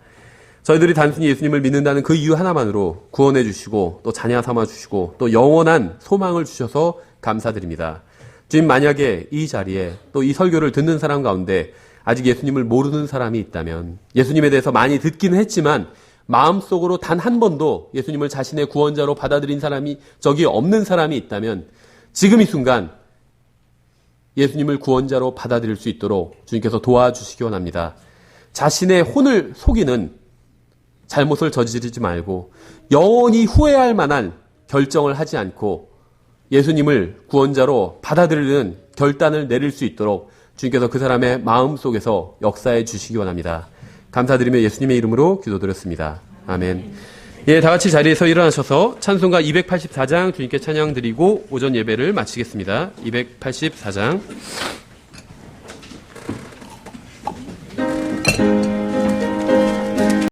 저희들이 단순히 예수님을 믿는다는 그 이유 하나만으로 구원해 주시고 또 자녀 삼아 주시고 또 영원한 소망을 주셔서 감사드립니다. 주님, 만약에 이 자리에 또 이 설교를 듣는 사람 가운데 아직 예수님을 모르는 사람이 있다면, 예수님에 대해서 많이 듣기는 했지만 마음속으로 단 한 번도 예수님을 자신의 구원자로 받아들인 사람이 저기 없는 사람이 있다면 지금 이 순간 예수님을 구원자로 받아들일 수 있도록 주님께서 도와주시기 원합니다. 자신의 혼을 속이는 잘못을 저지르지 말고 영원히 후회할 만한 결정을 하지 않고 예수님을 구원자로 받아들이는 결단을 내릴 수 있도록 주님께서 그 사람의 마음속에서 역사해 주시기 원합니다. 감사드리며 예수님의 이름으로 기도드렸습니다. 아멘. 예, 다 같이 자리에서 일어나셔서 찬송가 284장 주님께 찬양 드리고 오전 예배를 마치겠습니다. 284장.